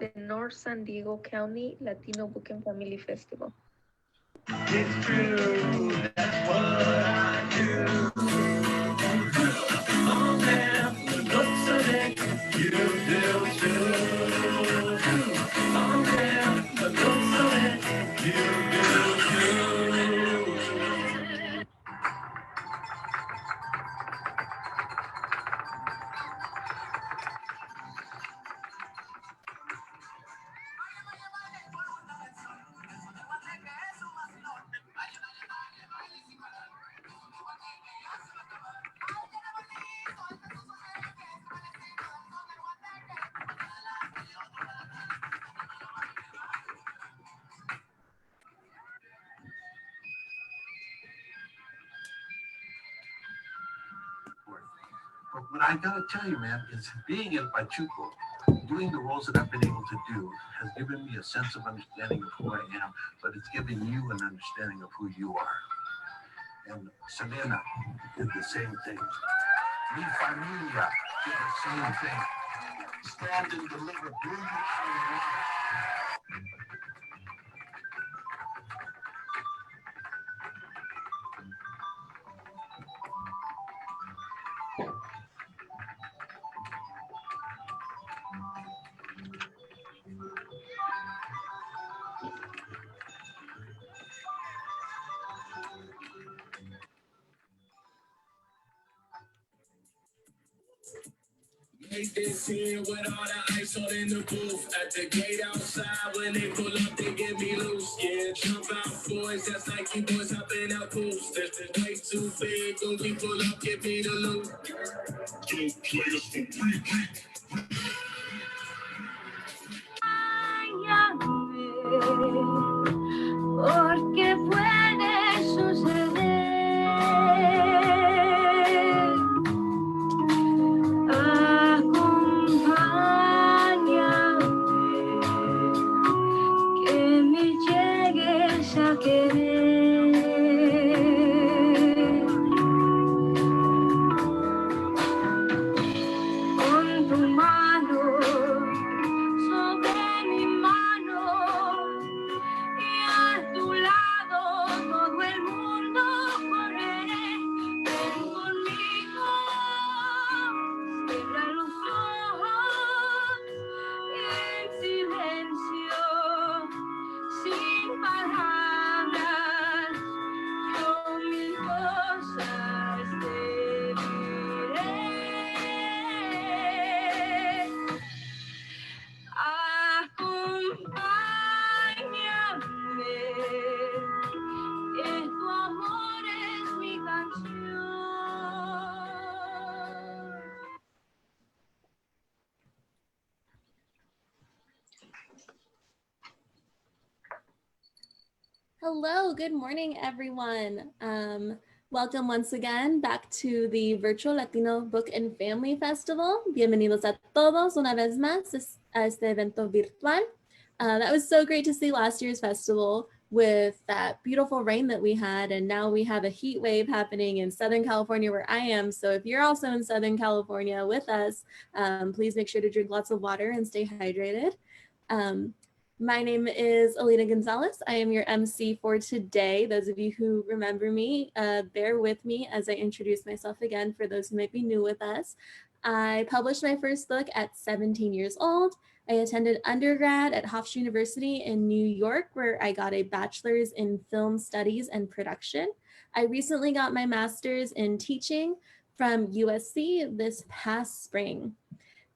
the North San Diego County Latino Book and Family Festival. It's true, that's what I do. Oh man, the looks of it, you do too. Oh man, the looks of it, you do too. But what I gotta tell you, man, is being in Pachuco, doing the roles that I've been able to do, has given me a sense of understanding of who I am, but it's given you an understanding of who you are. And Selena did the same thing. Mi Familia did the same thing. Stand and deliver brilliant show. Hate this scene with all the ice all in the booth. At the gate outside, when they pull up, they get me loose. Yeah, jump out, boys. That's like you boys hopping out pools. This is way too big. When we pull up, give me the loot. Don't play us for repeat. Porque puede suceder. Que me llegues a querer. Con tu mano sobre mi mano y a tu lado todo el mundo correré. Ven conmigo, cierra los ojos en silencio, sin palabras, yo mil cosas te diré. Acompáñame, que tu amor es mi canción. Hello, good morning, everyone. Welcome once again back to the Virtual Latino Book and Family Festival. Bienvenidos a todos una vez más a este evento virtual. That was so great to see last year's festival with that beautiful rain that we had, and now we have a heat wave happening in Southern California where I am. So if you're also in Southern California with us, please make sure to drink lots of water and stay hydrated. My name is Alina Gonzalez. I am your MC for today. Those of you who remember me, bear with me as I introduce myself again for those who might be new with us. I published my first book at 17 years old. I attended undergrad at Hofstra University in New York, where I got a bachelor's in film studies and production. I recently got my master's in teaching from USC this past spring.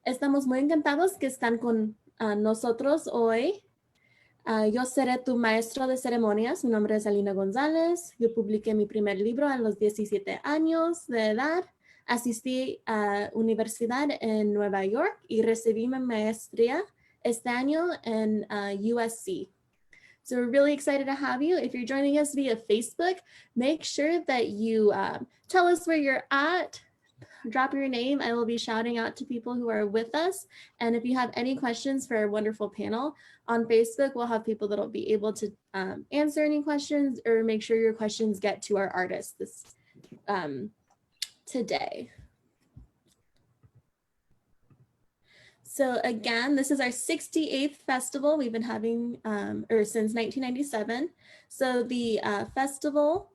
Estamos muy encantados que están con nosotros hoy. Yo seré tu maestro de ceremonias. Mi nombre es Alina González. Yo publiqué mi primer libro a los 17 años de edad. Asistí a universidad en Nueva York y recibí mi maestría este año en USC. So we're really excited to have you. If you're joining us via Facebook, make sure that you tell us where you're at. Drop your name. I will be shouting out to people who are with us. And if you have any questions for our wonderful panel on Facebook, we'll have people that will be able to answer any questions or make sure your questions get to our artists this today. So again, this is our 68th festival we've been having since 1997. So the festival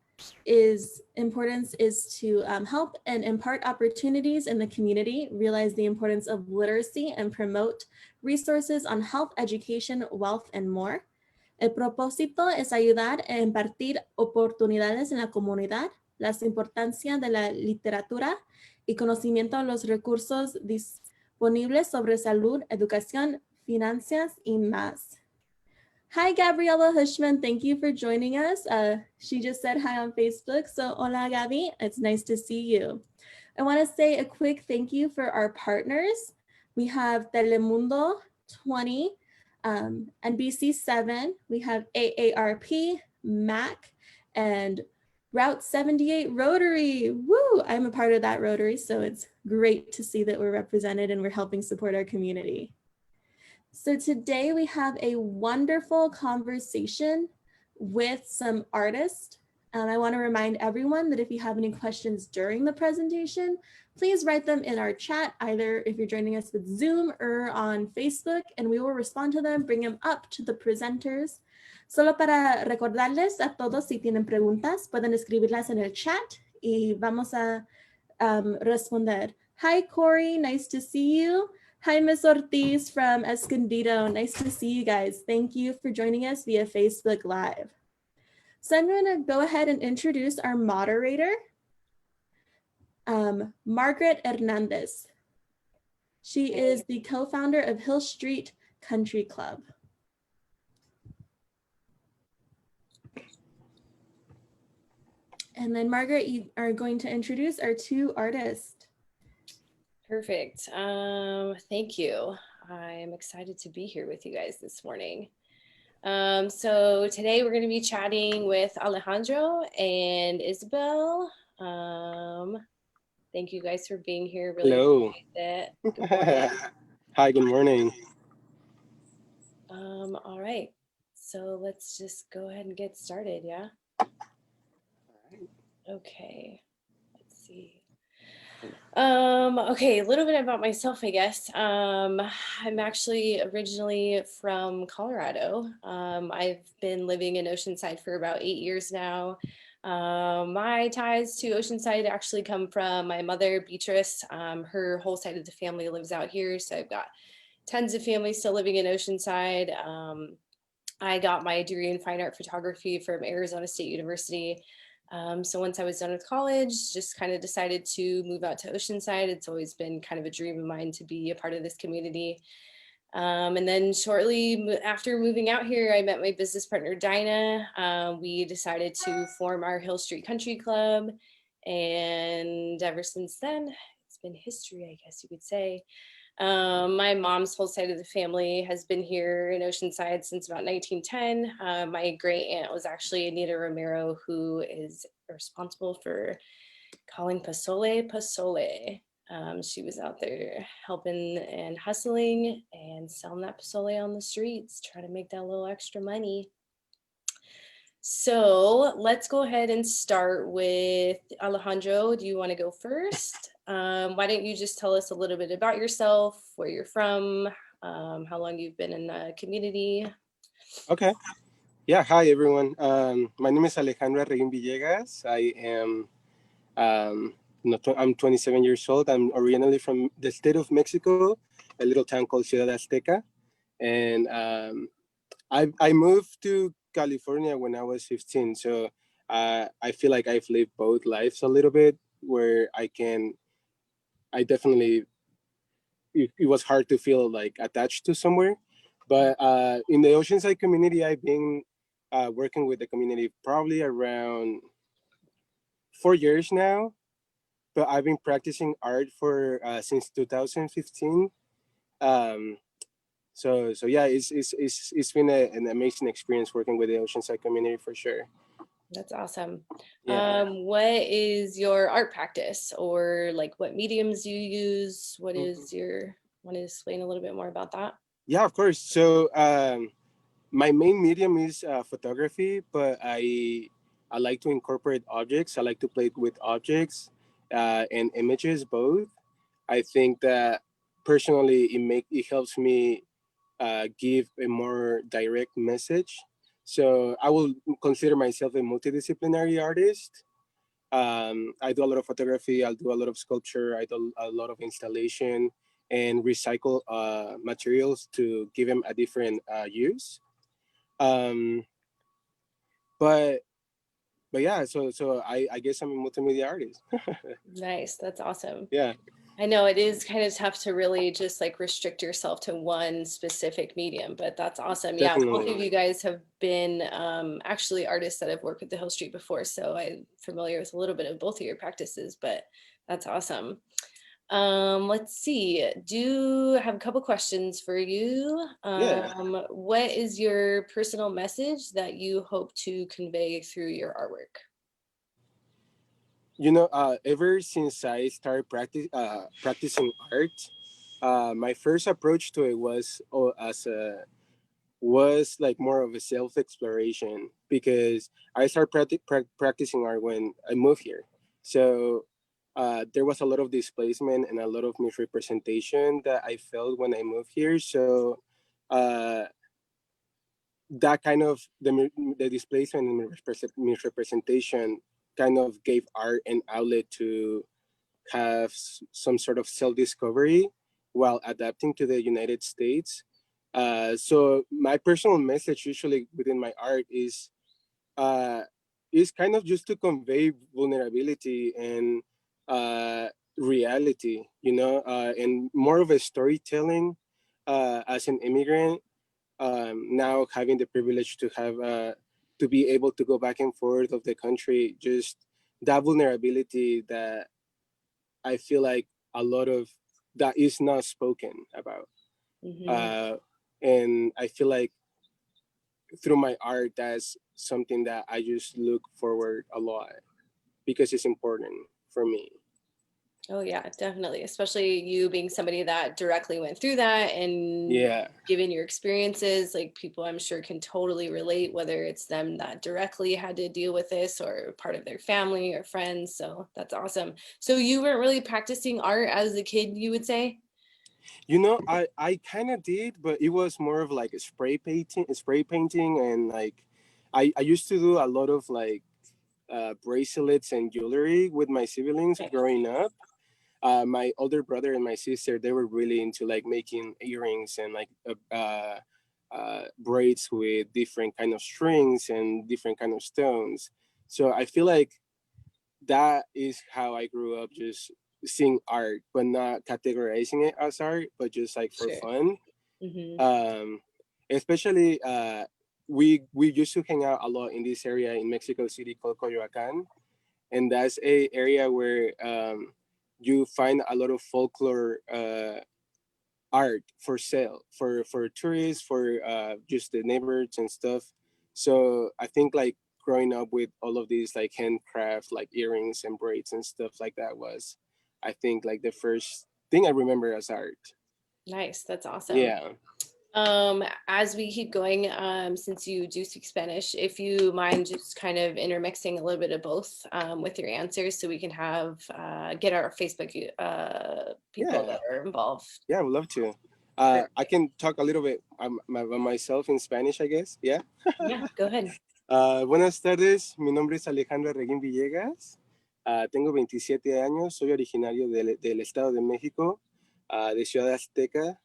importance is to help and impart opportunities in the community, realize the importance of literacy, and promote resources on health, education, wealth, and more. El propósito es ayudar a impartir oportunidades en la comunidad, la importancia de la literatura y conocimiento de los recursos disponibles sobre salud, educación, finanzas, y más. Hi, Gabriella Hushman. Thank you for joining us. She just said hi on Facebook. So, hola, Gabby. It's nice to see you. I want to say a quick thank you for our partners. We have Telemundo 20, NBC 7. We have AARP, MAC, and Route 78 Rotary. Woo! I'm a part of that Rotary, so it's great to see that we're represented and we're helping support our community. So today we have a wonderful conversation with some artists. I want to remind everyone that if you have any questions during the presentation, please write them in our chat, either if you're joining us with Zoom or on Facebook, and we will respond to them, bring them up to the presenters. Solo para recordarles a todos, si tienen preguntas, pueden escribirlas en el chat y vamos a responder. Hi, Corey, nice to see you. Hi, Miss Ortiz from Escondido. Nice to see you guys. Thank you for joining us via Facebook Live. So I'm going to go ahead and introduce our moderator, Margaret Hernandez. She is the co-founder of Hill Street Country Club. And then Margaret, you are going to introduce our two artists. Perfect. Thank you. I'm excited to be here with you guys this morning. So today we're going to be chatting with Alejandro and Isabel. Thank you guys for being here. Really Hello. appreciate it. Good morning. Hi, good morning. All right. So let's just go ahead and get started, yeah? Okay. Let's see. Okay, a little bit about myself, I guess. I'm actually originally from Colorado. I've been living in Oceanside for about 8 years now. My ties to Oceanside actually come from my mother, Beatrice. Her whole side of the family lives out here, so I've got tons of family still living in Oceanside. I got my degree in fine art photography from Arizona State University. So once I was done with college, just kind of decided to move out to Oceanside. It's always been kind of a dream of mine to be a part of this community. And then shortly after moving out here, I met my business partner, Dinah. We decided to form our Hill Street Country Club. And ever since then, it's been history, I guess you could say. My mom's whole side of the family has been here in Oceanside since about 1910. My great aunt was actually Anita Romero, who is responsible for calling Pozole Pozole. She was out there helping and hustling and selling that pozole on the streets, trying to make that little extra money. So let's go ahead and start with Alejandro. Do you want to go first? Why don't you just tell us a little bit about yourself, where you're from, how long you've been in the community? Okay. Yeah, hi everyone. My name is Alejandro Arreguin Villegas. I'm 27 years old. I'm originally from the state of Mexico, a little town called Ciudad Azteca. And I moved to California when I was 15. So I feel like I've lived both lives a little bit, where it was hard to feel like attached to somewhere. But in the Oceanside community, I've been working with the community probably around 4 years now. But I've been practicing art for since 2015. So yeah, it's been an amazing experience working with the Oceanside community for sure. That's awesome. Yeah. What is your art practice, or like what mediums do you use? What is your, want to explain a little bit more about that? Yeah, of course. So my main medium is photography, but I like to incorporate objects. I like to play with objects and images both. I think that personally, it helps me give a more direct message. So I will consider myself a multidisciplinary artist. I do a lot of photography. I'll do a lot of sculpture. I do a lot of installation and recycle materials to give them a different use. Um, but yeah, so I guess I'm a multimedia artist. Nice. That's awesome. Yeah. I know it is kind of tough to really just like restrict yourself to one specific medium, but that's awesome. Yeah, both Definitely. of you guys have been actually artists that have worked with the Hill Street before, so I'm familiar with a little bit of both of your practices, but that's awesome. Let's see. I have a couple questions for you. Yeah. What is your personal message that you hope to convey through your artwork? You know, ever since I started practicing art, my first approach to it was like more of a self exploration, because I started practicing art when I moved here. So there was a lot of displacement and a lot of misrepresentation that I felt when I moved here. So uh, that kind of the displacement and misrepresentation kind of gave art an outlet to have some sort of self-discovery while adapting to the United States. So my personal message usually within my art uh, is kind of just to convey vulnerability and uh, reality, and more of a storytelling as an immigrant, now having the privilege to have to be able to go back and forth of the country, just that vulnerability that I feel like a lot of that is not spoken about. Uh, and I feel like through my art, that's something that I just look forward a lot because it's important for me. Oh yeah, definitely. Especially you being somebody that directly went through that and Yeah. given your experiences, like people I'm sure can totally relate, whether it's them that directly had to deal with this or part of their family or friends. So that's awesome. So you weren't really practicing art as a kid, you would say? You know, I kind of did, but it was more of like a spray painting, and like I used to do a lot of like bracelets and jewelry with my siblings growing up. My older brother and my sister, they were really into like making earrings and like braids with different kind of strings and different kind of stones. So I feel like that is how I grew up, just seeing art, but not categorizing it as art, but just like for fun. Um, especially we used to hang out a lot in this area in Mexico City called Coyoacan, and that's a area where you find a lot of folklore art for sale for tourists, for just the neighborhoods and stuff. So I think like growing up with all of these like handcraft like earrings and braids and stuff like that was, I think, like the first thing I remember as art. Nice, that's awesome. Yeah. As we keep going, since you do speak Spanish, if you mind just kind of intermixing a little bit of both with your answers, so we can have get our Facebook people that are involved. Yeah, I would love to. I can talk a little bit about myself in Spanish, I guess. Yeah. Yeah, go ahead. Buenas tardes, mi nombre es Alejandro Arreguin Villegas. Tengo 27 años, soy originario del Estado de México, de Ciudad Azteca.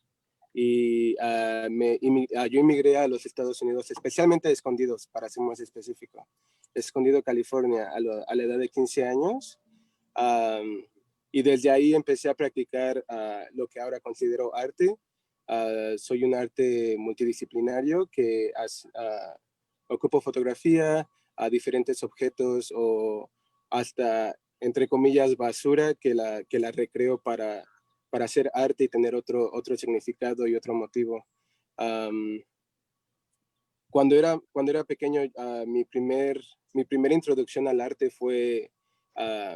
Y yo emigré a los Estados Unidos, especialmente a Escondidos, para ser más específico. Escondido, California, a la edad de 15 años. Y desde ahí empecé a practicar lo que ahora considero arte. Soy un arte multidisciplinario que ocupo fotografía a diferentes objetos o hasta, entre comillas, basura que la recreo para hacer arte y tener otro significado y otro motivo. Cuando era pequeño, mi primera introducción al arte fue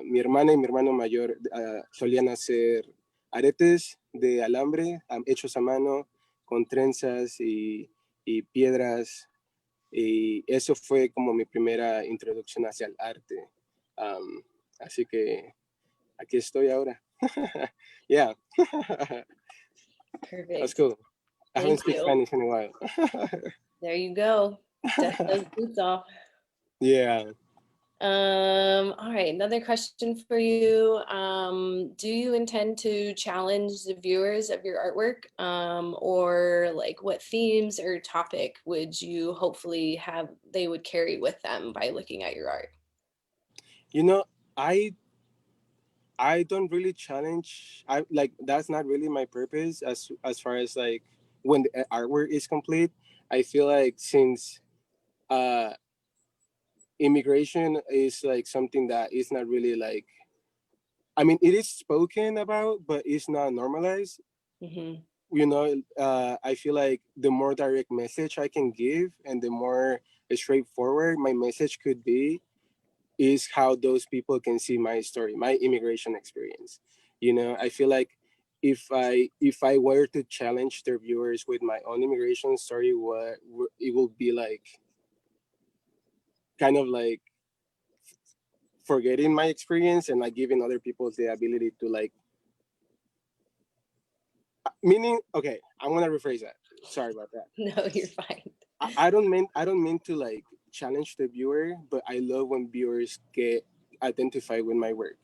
mi hermana y mi hermano mayor solían hacer aretes de alambre hechos a mano con trenzas y piedras, y eso fue como mi primera introducción hacia el arte. Así que aquí estoy ahora. Yeah. Perfect. That's cool. I haven't Thank speak you. Spanish in a while. There you go. Dust those boots off. Yeah. All right, another question for you. Do you intend to challenge the viewers of your artwork? Or like what themes or topic would you hopefully have they would carry with them by looking at your art? You know, I don't really challenge. I like that's not really my purpose as far as like when the artwork is complete. I feel like since uh immigration is like something that is not really like, I mean, it is spoken about, but it's not normalized. Mm-hmm. You know, I feel like the more direct message I can give and the more straightforward my message could be is how those people can see my story, my immigration experience. You know, I feel like if I were to challenge their viewers with my own immigration story, what it will be like, kind of like forgetting my experience and like giving other people the ability to like, meaning, okay, I'm gonna rephrase that. Sorry about that. No, you're fine. I don't mean to like challenge the viewer, but I love when viewers get identified with my work,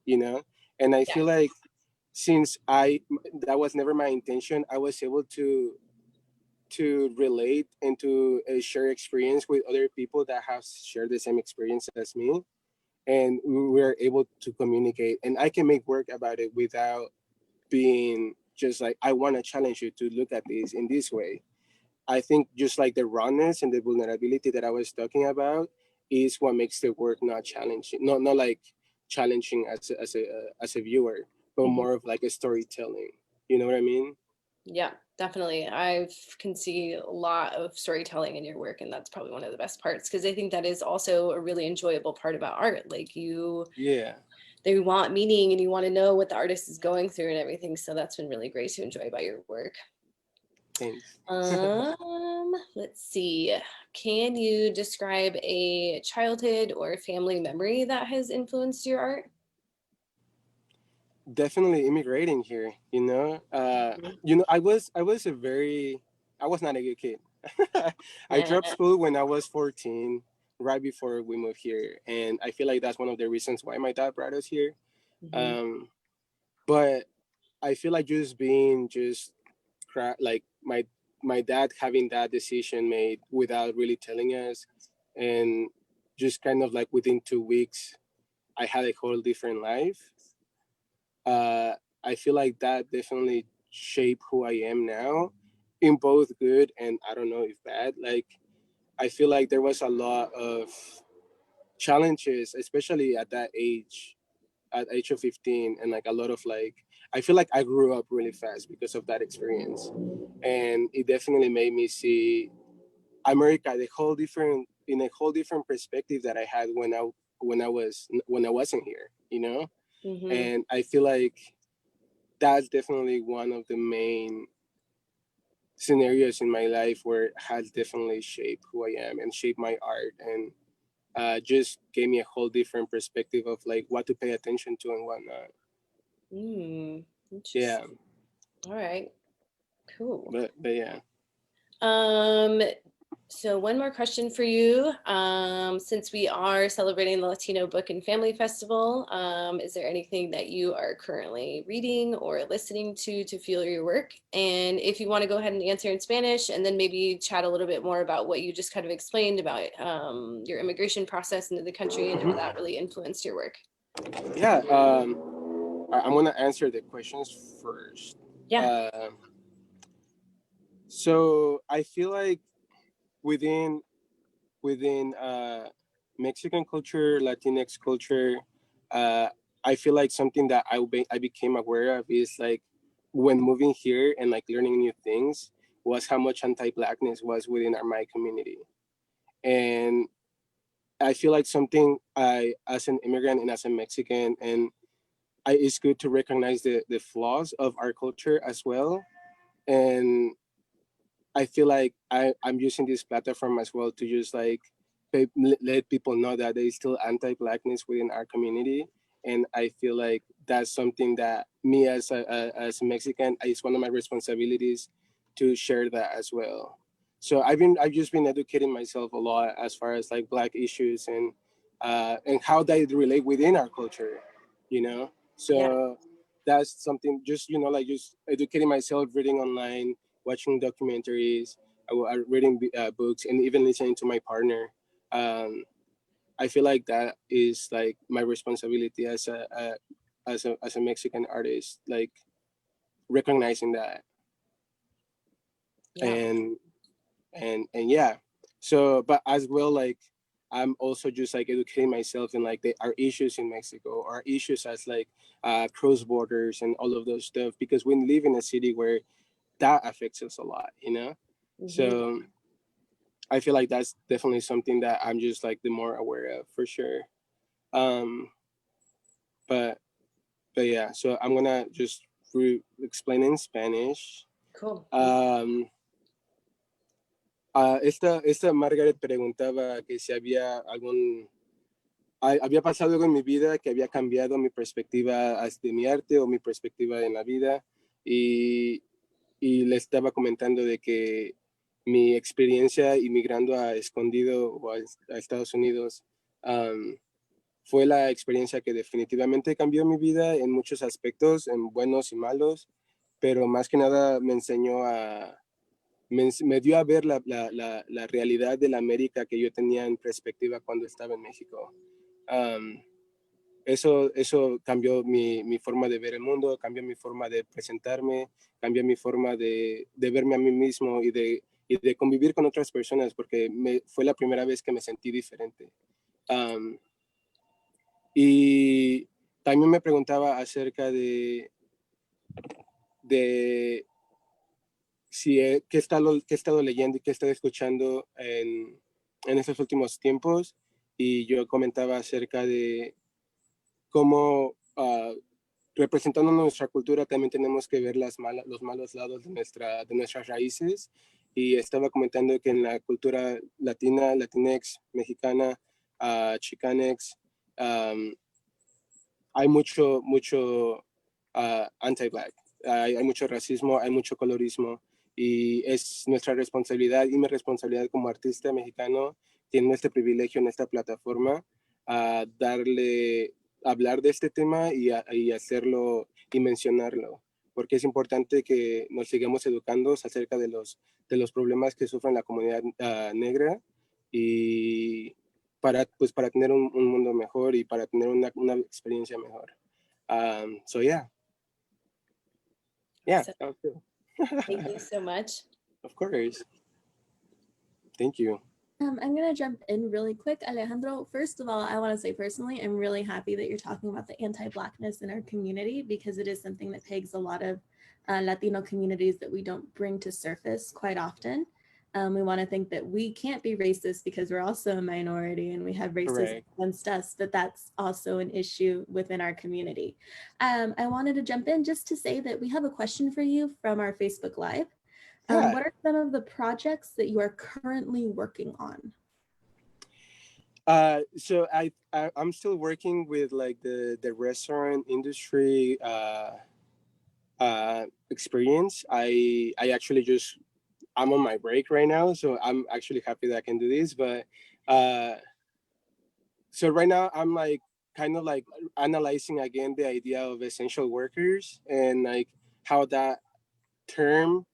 you know? And I Yeah. feel like since that was never my intention, I was able to relate and to share experience with other people that have shared the same experience as me, and we were able to communicate, and I can make work about it without being just like, I want to challenge you to look at this in this way. I think just like the rawness and the vulnerability that I was talking about is what makes the work not challenging, not like challenging as a viewer, but Mhm. more of like a storytelling. You know what I mean? Yeah, definitely. I can see a lot of storytelling in your work, and that's probably one of the best parts because I think that is also a really enjoyable part about art. Like Yeah. they want meaning and you want to know what the artist is going through and everything. So that's been really great to enjoy about your work. Thanks. Let's see. Can you describe a childhood or family memory that has influenced your art? Definitely immigrating here. I was not a good kid. I Yeah. dropped school when I was 14, right before we moved here, and I feel like that's one of the reasons why my dad brought us here. Mhm. But I feel like just being just like my dad having that decision made without really telling us, and just kind of like within 2 weeks, I had a whole different life. uh, I feel like that definitely shaped who I am now, in both good and I don't know if bad. Like I feel like there was a lot of challenges, especially at age of 15, and like a lot of like, I feel like I grew up really fast because of that experience, and it definitely made me see America in a whole different perspective that I had when I wasn't here, you know. Mhm. And I feel like that's definitely one of the main scenarios in my life where it has definitely shaped who I am and shaped my art, and just gave me a whole different perspective of like what to pay attention to and whatnot. Yeah, Interesting. All right. Cool. but yeah. Um, so one more question for you. Since we are celebrating the Latino Book and Family Festival, is there anything that you are currently reading or listening to fuel your work? And if you want to go ahead and answer in Spanish, and then maybe chat a little bit more about what you just kind of explained about your immigration process into the country and how that really influenced your work. Yeah, I'm gonna answer the questions first. Yeah. So I feel like within within Mexican culture, Latinx culture, uh, I feel like something that I became aware of is like when moving here and like learning new things was how much anti-blackness was within my community, and I feel like something I, as an immigrant and as a Mexican, and it's good to recognize the flaws of our culture as well, and I feel like I'm using this platform as well to just like let people know that there is still anti-blackness within our community, and I feel like that's something that me as a Mexican, it's one of my responsibilities to share that as well. So I've just been educating myself a lot as far as like Black issues and how they relate within our culture, you know. Yeah. So that's something, just like just educating myself, reading online, watching documentaries, reading books, and even listening to my partner. I feel like that is like my responsibility as a Mexican artist, like recognizing that. Yeah. And yeah. So but as well, like I'm also just like educating myself in like our issues in Mexico, our issues as like cross borders and all of those stuff, because we live in a city where that affects us a lot, you know. Mm-hmm. So I feel like that's definitely something that I'm just like the more aware of, for sure. um but yeah, so I'm gonna just explain in Spanish. Cool. Esta Margaret preguntaba que si había había pasado algo en mi vida que había cambiado mi perspectiva de mi arte o mi perspectiva en la vida, y, le estaba comentando de que mi experiencia inmigrando a escondido o a Estados Unidos fue la experiencia que definitivamente cambió mi vida en muchos aspectos, en buenos y malos, pero más que nada me enseñó me dio a ver la realidad de la América que yo tenía en perspectiva cuando estaba en México. Eso cambió mi forma de ver el mundo, cambió mi forma de presentarme, cambió mi forma de verme a mí mismo y de convivir con otras personas, porque fue la primera vez que me sentí diferente. Y también me preguntaba acerca de si qué he estado leyendo y qué he estado escuchando en estos últimos tiempos. Y yo comentaba acerca de cómo representando nuestra cultura también tenemos que ver los malos lados de nuestras raíces. Y estaba comentando que en la cultura latina, latinex, mexicana, chicanex, hay mucho anti-black, hay mucho racismo, hay mucho colorismo, y es nuestra responsabilidad y mi responsabilidad como artista mexicano, tiene este privilegio en esta plataforma, a hablar de este tema y hacerlo y mencionarlo, porque es importante que nos sigamos educando acerca de los problemas que sufre la comunidad negra, y para tener un mundo mejor y para tener una experiencia mejor. So yeah. So, That was good. thank you so much. Of course. Thank you. I'm going to jump in really quick. Alejandro, first of all, I want to say personally, I'm really happy that you're talking about the anti-Blackness in our community, because it is something that plagues a lot of Latino communities that we don't bring to surface quite often. We want to think that we can't be racist because we're also a minority and we have racism against us, but that's also an issue within our community. I wanted to jump in just to say that we have a question for you from our Facebook Live. Yeah. What are some of the projects that you are currently working on? So I'm still working with like the restaurant industry experience. I actually I'm on my break right now, so I'm actually happy that I can do this. But so right now I'm like kind of like analyzing again the idea of essential workers and like how that term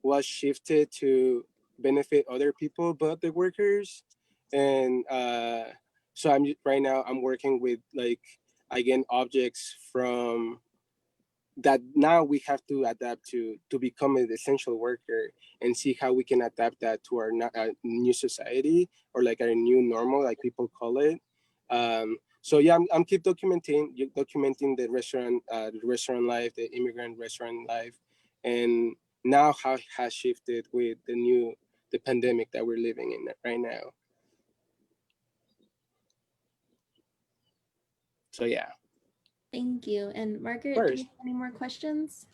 was shifted to benefit other people but the workers. And so right now I'm working with like, again, objects from that now we have to adapt to become an essential worker, and see how we can adapt that to our new society, or like our new normal, like people call it. So yeah, I'm keep documenting the restaurant life, the immigrant restaurant life, and now how it has shifted with the pandemic that we're living in right now. So yeah. Thank you. And Margaret, do you have any more questions?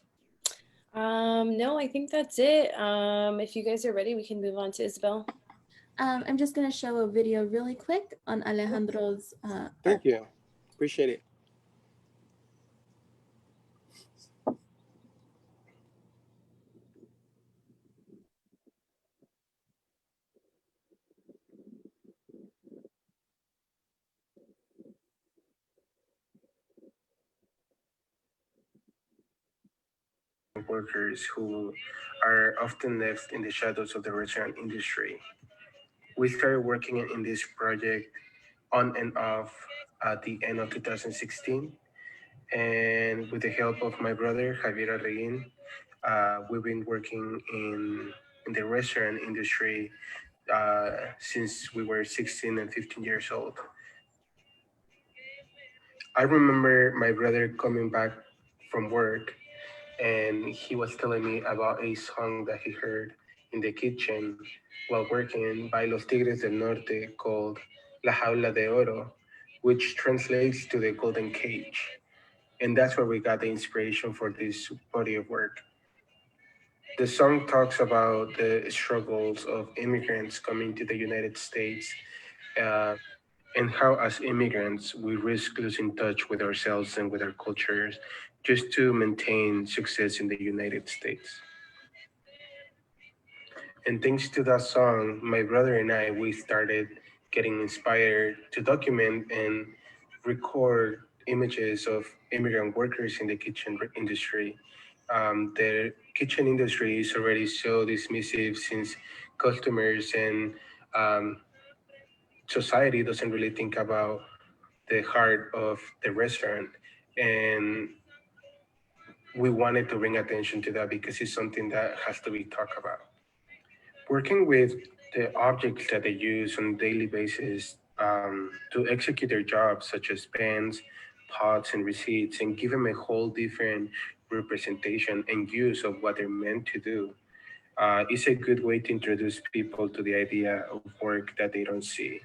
No, I think that's it. If you guys are ready, we can move on to Isabel. I'm just going to show a video really quick on Alejandro's Thank you. Appreciate it. workers who are often left in the shadows of the restaurant industry. We started working in this project on and off at the end of 2016. And with the help of my brother, Javier Arreguin, we've been working in the restaurant industry since we were 16 and 15 years old. I remember my brother coming back from work and he was telling me about a song that he heard in the kitchen while working by Los Tigres del Norte called La Jaula de Oro, which translates to the Golden Cage. And that's where we got the inspiration for this body of work. The song talks about the struggles of immigrants coming to the United States uh, and how, as immigrants, we risk losing touch with ourselves and with our cultures just to maintain success in the United States. And thanks to that song, my brother and I, we started getting inspired to document and record images of immigrant workers in the kitchen industry. The kitchen industry is already so dismissive since customers and um, society doesn't really think about the heart of the restaurant. And we wanted to bring attention to that because it's something that has to be talked about. Working with the objects that they use on a daily basis to execute their jobs, such as pens, pots, and receipts, and give them a whole different representation and use of what they're meant to do, is a good way to introduce people to the idea of work that they don't see.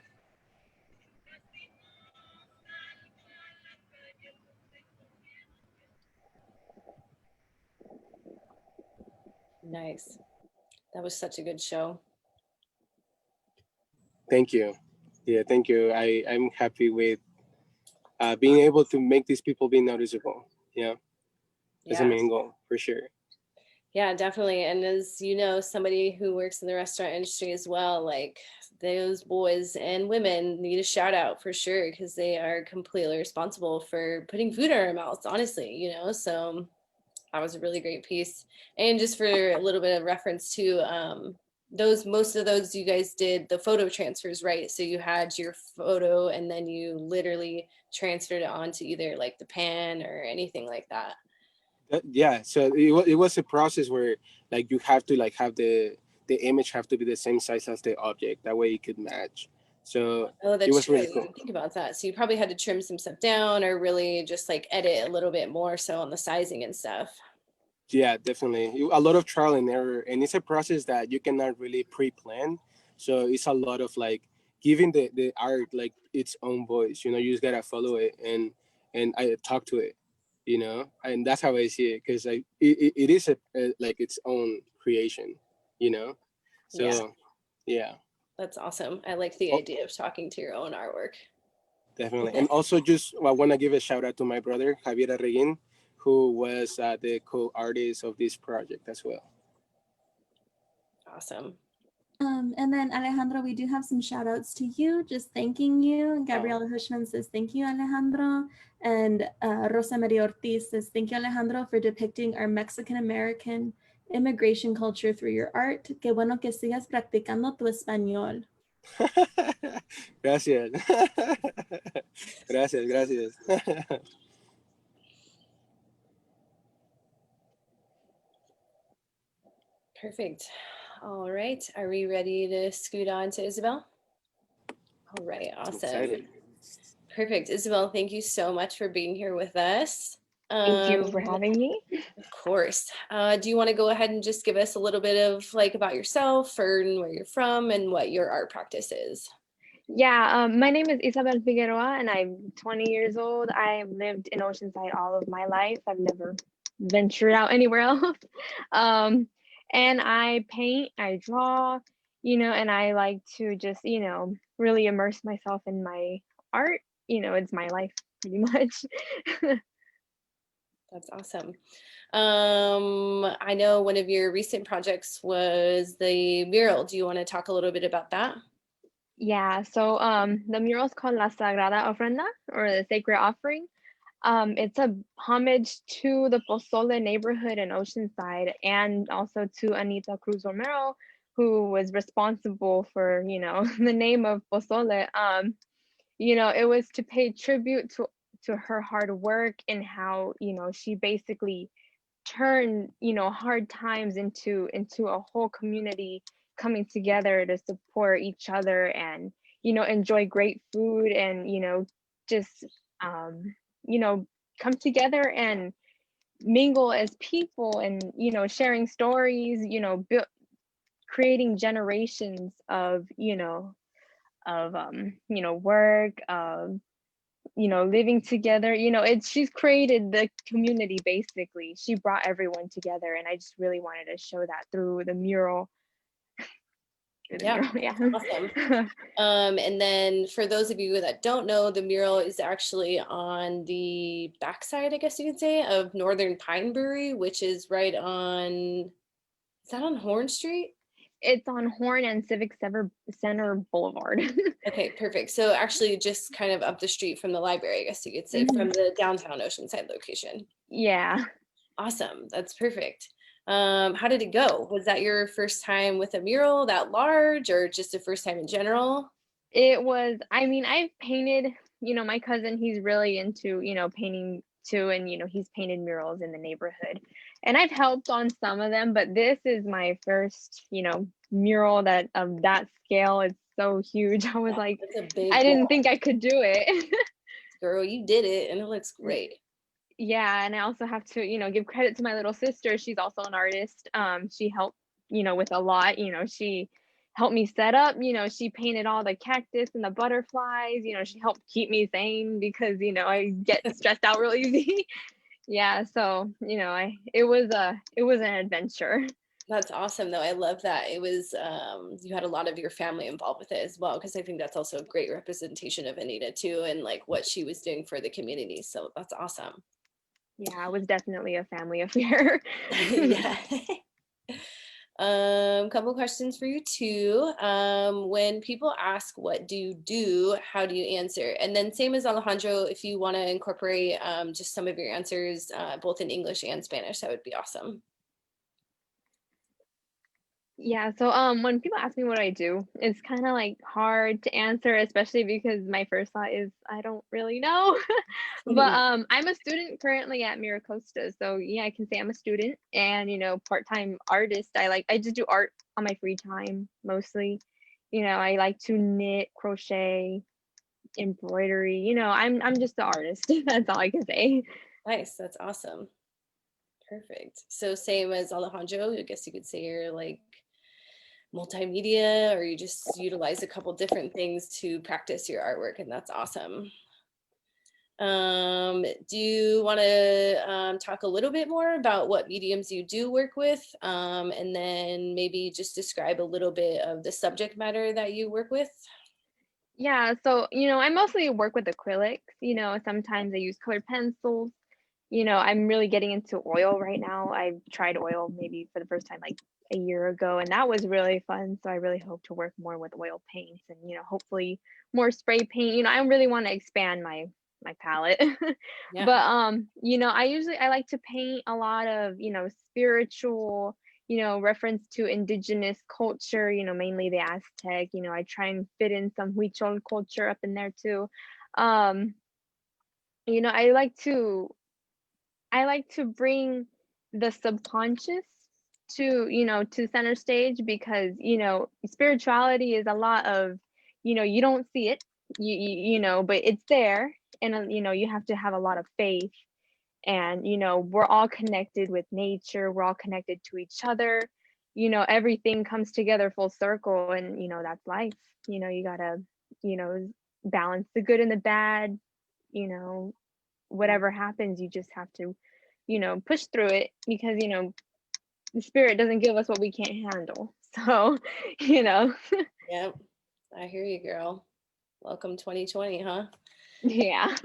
Nice. That was such a good show. Thank you. Yeah, thank you. I'm happy with being able to make these people be noticeable. Yeah, that's the Yeah. main goal for sure. Yeah, definitely. And as you know, somebody who works in the restaurant industry as well, like those boys and women need a shout out for sure because they are completely responsible for putting food in our mouths, honestly, you know. So that was a really great piece. And just for a little bit of reference to those, most of those you guys did the photo transfers, right? So you had your photo and then you literally transferred it onto either like the pan or anything like that. Yeah, so it was a process where like you have to like have the image have to be the same size as the object, that way it could match. So Oh, it that's was true. I really didn't cool. even think about that. So you probably had to trim some stuff down or really just like edit a little bit more so on the sizing and stuff. Yeah, definitely. A lot of trial and error, and it's a process that you cannot really pre-plan. So it's a lot of like giving the art like its own voice. You know, you just gotta follow it and I talk to it. You know, and that's how I see it because like it is a like its own creation. You know, Yeah, so yeah, that's awesome. I like the oh, idea of talking to your own artwork. definitely. And also, just I want to give a shout out to my brother Javier Arreguin, who was the co-artist of this project as well. Awesome. And then Alejandro, we do have some shout outs to you, just thanking you. Gabriela Hushman says, thank you, Alejandro. And Rosa Maria Ortiz says, thank you, Alejandro, for depicting our Mexican-American immigration culture through your art. Qué bueno que sigas practicando tu español. Gracias. Gracias, gracias. Perfect. All right. Are we ready to scoot on to Isabel? All right. Awesome. Excited. Perfect. Isabel, thank you so much for being here with us. Thank you for having me. Of course. Do you want to go ahead and just give us a little bit of like about yourself or where you're from and what your art practice is? Yeah, my name is Isabel Figueroa and I'm 20 years old. I've lived in Oceanside all of my life. I've never ventured out anywhere else. And I paint, I draw, and I like to just, really immerse myself in my art. It's my life pretty much. That's awesome. I know one of your recent projects was the mural. Do you want to talk a little bit about that? Yeah, so the mural is called La Sagrada Ofrenda or the Sacred Offering. It's a homage to the Pozole neighborhood in Oceanside, and also to Anita Cruz Romero, who was responsible for, the name of Pozole. It was to pay tribute to her hard work, and how, she basically turn, hard times into a whole community coming together to support each other, and enjoy great food, and just you know come together and mingle as people, and sharing stories, creating generations of work, of living together. She's created the community. Basically, she brought everyone together, and I just really wanted to show that through the mural. Yeah, awesome. And then for those of you that don't know, the mural is actually on the backside, I guess you could say, of Northern Pine Brewery, which is right on, is that on Horn Street? It's on Horn and Civic Center Boulevard. Okay, perfect. So actually just kind of up the street from the library, I guess you could say, from the downtown Oceanside location. Yeah. Awesome. That's perfect. How did it go? Was that your first time with a mural that large, or just the first time in general? It was, I've painted, my cousin, he's really into, painting too. And, he's painted murals in the neighborhood. And I've helped on some of them, but this is my first, mural that of that scale. It's so huge. I was like, I didn't think I could do it. Girl, you did it, and it looks great. Yeah, and I also have to, give credit to my little sister. She's also an artist. She helped, with a lot. She helped me set up. She painted all the cactus and the butterflies. She helped keep me sane because I get stressed out real easy. Yeah, so it was an adventure. That's awesome, though. I love that it was you had a lot of your family involved with it as well, because I think that's also a great representation of Anita too, and like what she was doing for the community. So that's awesome. Yeah, it was definitely a family affair. Yeah. Couple questions for you too. When people ask what do you do, how do you answer? And then same as Alejandro, if you want to incorporate just some of your answers both in English and Spanish, that would be awesome. Yeah, so when people ask me what I do, it's kind of like hard to answer, especially because my first thought is I don't really know. But I'm a student currently at Miracosta, so yeah, I can say I'm a student and part-time artist. I just do art on my free time mostly. I like to knit, crochet, embroidery. I'm just an artist. That's all I can say. Nice, that's awesome. Perfect. So same as Alejandro, I guess you could say you're like multimedia, or you just utilize a couple different things to practice your artwork, and that's awesome. Do you want to talk a little bit more about what mediums you do work with, and then maybe just describe a little bit of the subject matter that you work with? Yeah, so I mostly work with acrylics. Sometimes I use colored pencils. I'm really getting into oil right now. I've tried oil maybe for the first time like a year ago, and that was really fun. So I really hope to work more with oil paints and, hopefully more spray paint. I really want to expand my palette. Yeah. But I like to paint a lot of, spiritual, reference to indigenous culture, mainly the Aztec. I try and fit in some Huichol culture up in there too. I like to bring the subconscious to center stage, because spirituality is a lot of, you don't see it, but it's there, and you have to have a lot of faith, and we're all connected with nature, we're all connected to each other, everything comes together full circle, and that's life. You gotta balance the good and the bad. Whatever happens, you just have to push through it, because the spirit doesn't give us what we can't handle. So Yep, I hear you, girl. Welcome 2020, huh? Yeah.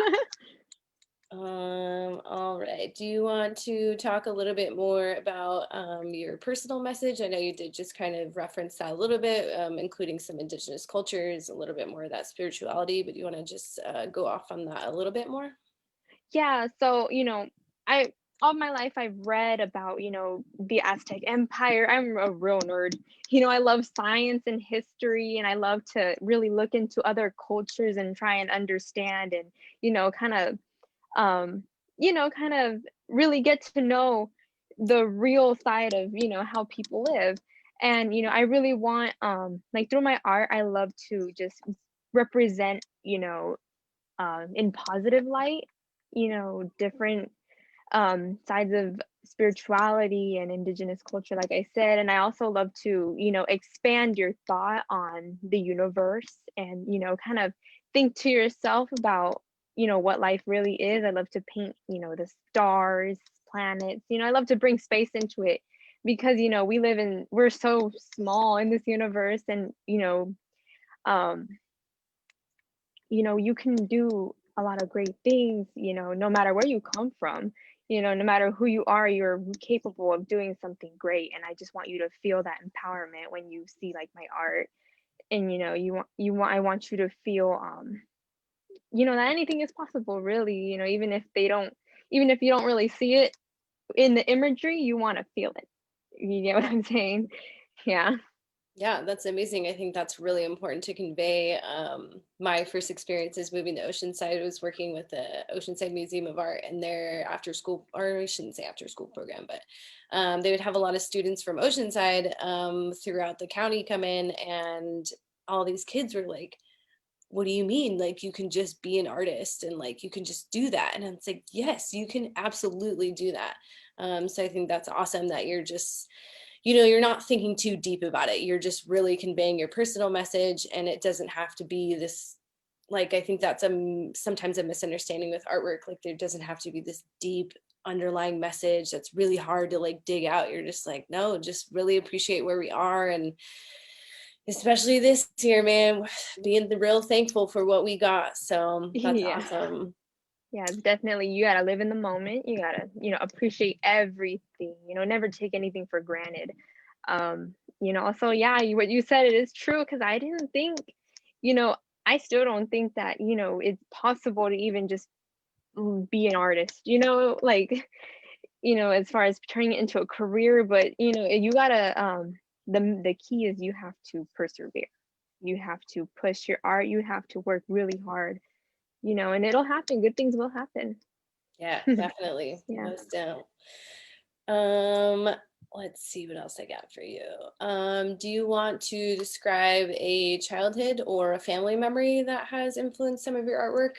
All right. Do you want to talk a little bit more about your personal message? I know you did just kind of reference that a little bit, including some indigenous cultures, a little bit more of that spirituality, but you want to just go off on that a little bit more? Yeah, so, I all my life I've read about, the Aztec Empire. I'm a real nerd. I love science and history, and I love to really look into other cultures and try and understand and, kind of um, kind of really get to know the real side of, how people live. And, I really want like through my art, I love to just represent, in positive light, different sides of spirituality and indigenous culture, like I said. And I also love to, expand your thought on the universe and, kind of think to yourself about, what life really is. I love to paint, the stars, planets, I love to bring space into it because, we're so small in this universe. And, um, you can do a lot of great things, no matter where you come from, no matter who you are, you're capable of doing something great. And I just want you to feel that empowerment when you see like my art. And I want you to feel that anything is possible, really, even if you don't really see it in the imagery, you want to feel it. You get what I'm saying? Yeah. Yeah, that's amazing. I think that's really important to convey. My first experiences moving to Oceanside was working with the Oceanside Museum of Art and their after school, or I shouldn't say after school program, but they would have a lot of students from Oceanside throughout the county come in, and all these kids were like, what do you mean? Like, you can just be an artist and like, you can just do that. And it's like, yes, you can absolutely do that. So I think that's awesome that you're just, you're not thinking too deep about it. You're just really conveying your personal message, and it doesn't have to be this, like, I think that's sometimes a misunderstanding with artwork. Like, there doesn't have to be this deep underlying message that's really hard to like dig out. You're just like, no, just really appreciate where we are. And especially this year, man, being the real thankful for what we got. So that's Yeah. awesome. Yeah, definitely. You gotta live in the moment. You gotta, appreciate everything, never take anything for granted. Also, yeah, what you said, it is true, because I didn't think, you know, I still don't think that, it's possible to even just be an artist, like, as far as turning it into a career. But, you gotta, the key is you have to persevere. You have to push your art. You have to work really hard, and it'll happen. Good things will happen. Yeah, definitely. Yeah. Most doubt. Um, let's see what else I got for you. Do you want to describe a childhood or a family memory that has influenced some of your artwork?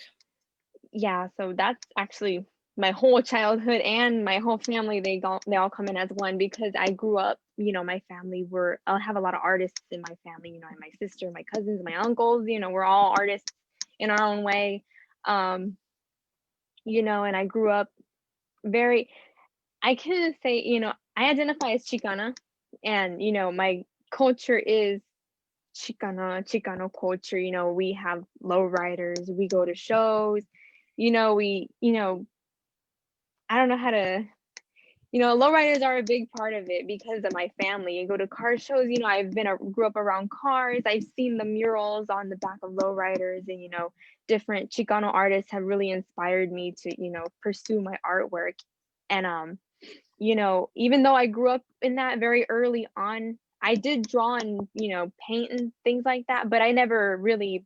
Yeah, so that's actually my whole childhood and my whole family. They all come in as one, because I grew up, my family I'll have a lot of artists in my family. My sister, my cousins, my uncles, we're all artists in our own way. Um, and I grew up very, I can say, I identify as Chicana, and my culture is Chicano culture. We have lowriders, we go to shows, we, I don't know how to, lowriders are a big part of it because of my family. You go to car shows, grew up around cars. I've seen the murals on the back of lowriders, and, different Chicano artists have really inspired me to, pursue my artwork. And, even though I grew up in that very early on, I did draw and, paint and things like that, but I never really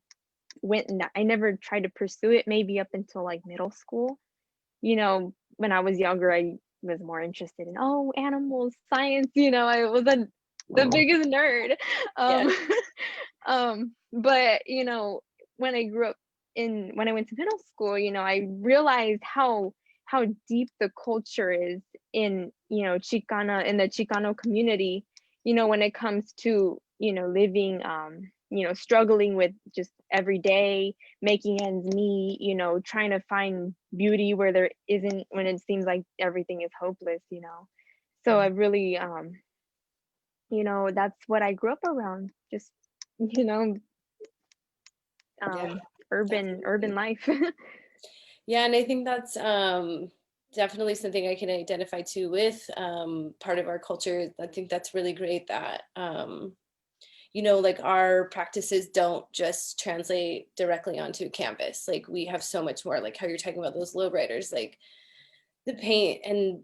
I never tried to pursue it, maybe up until like middle school. When I was younger, I was more interested in, animals, science, I was the biggest nerd. Yeah. Um, but when I grew up when I went to middle school, I realized how deep the culture is in, in the Chicano community, when it comes to, living, struggling with just every day, making ends meet, trying to find beauty where there isn't, when it seems like everything is hopeless. So I really, that's what I grew up around, just, you know, Yeah, urban definitely. life. Yeah, and I think that's definitely something I can identify too with part of our culture. I think that's really great that you know, like our practices don't just translate directly onto canvas. Like we have so much more, like how you're talking about those lowriders, like the paint and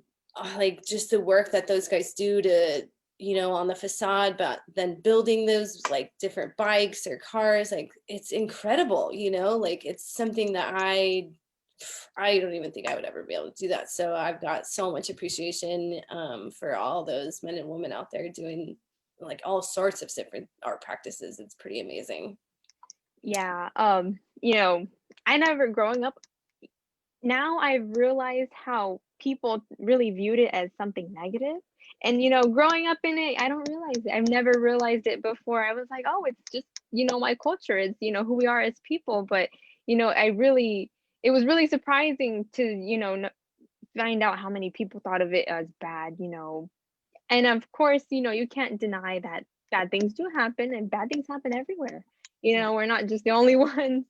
like just the work that those guys do to, you know, on the facade, but then building those like different bikes or cars, like it's incredible, you know, like it's something that I don't even think I would ever be able to do that. So I've got so much appreciation for all those men and women out there doing like all sorts of different art practices. It's pretty amazing. Yeah. You know, I never growing up, now I've realized how people really viewed it as something negative. And you know, growing up in it, I don't realize it. I've never realized it before. I was like, oh, it's just, you know, my culture. It's, you know, who we are as people. But, you know, it was really surprising to, you know, find out how many people thought of it as bad, you know. And of course, you know, you can't deny that bad things do happen and bad things happen everywhere. You know, we're not just the only ones.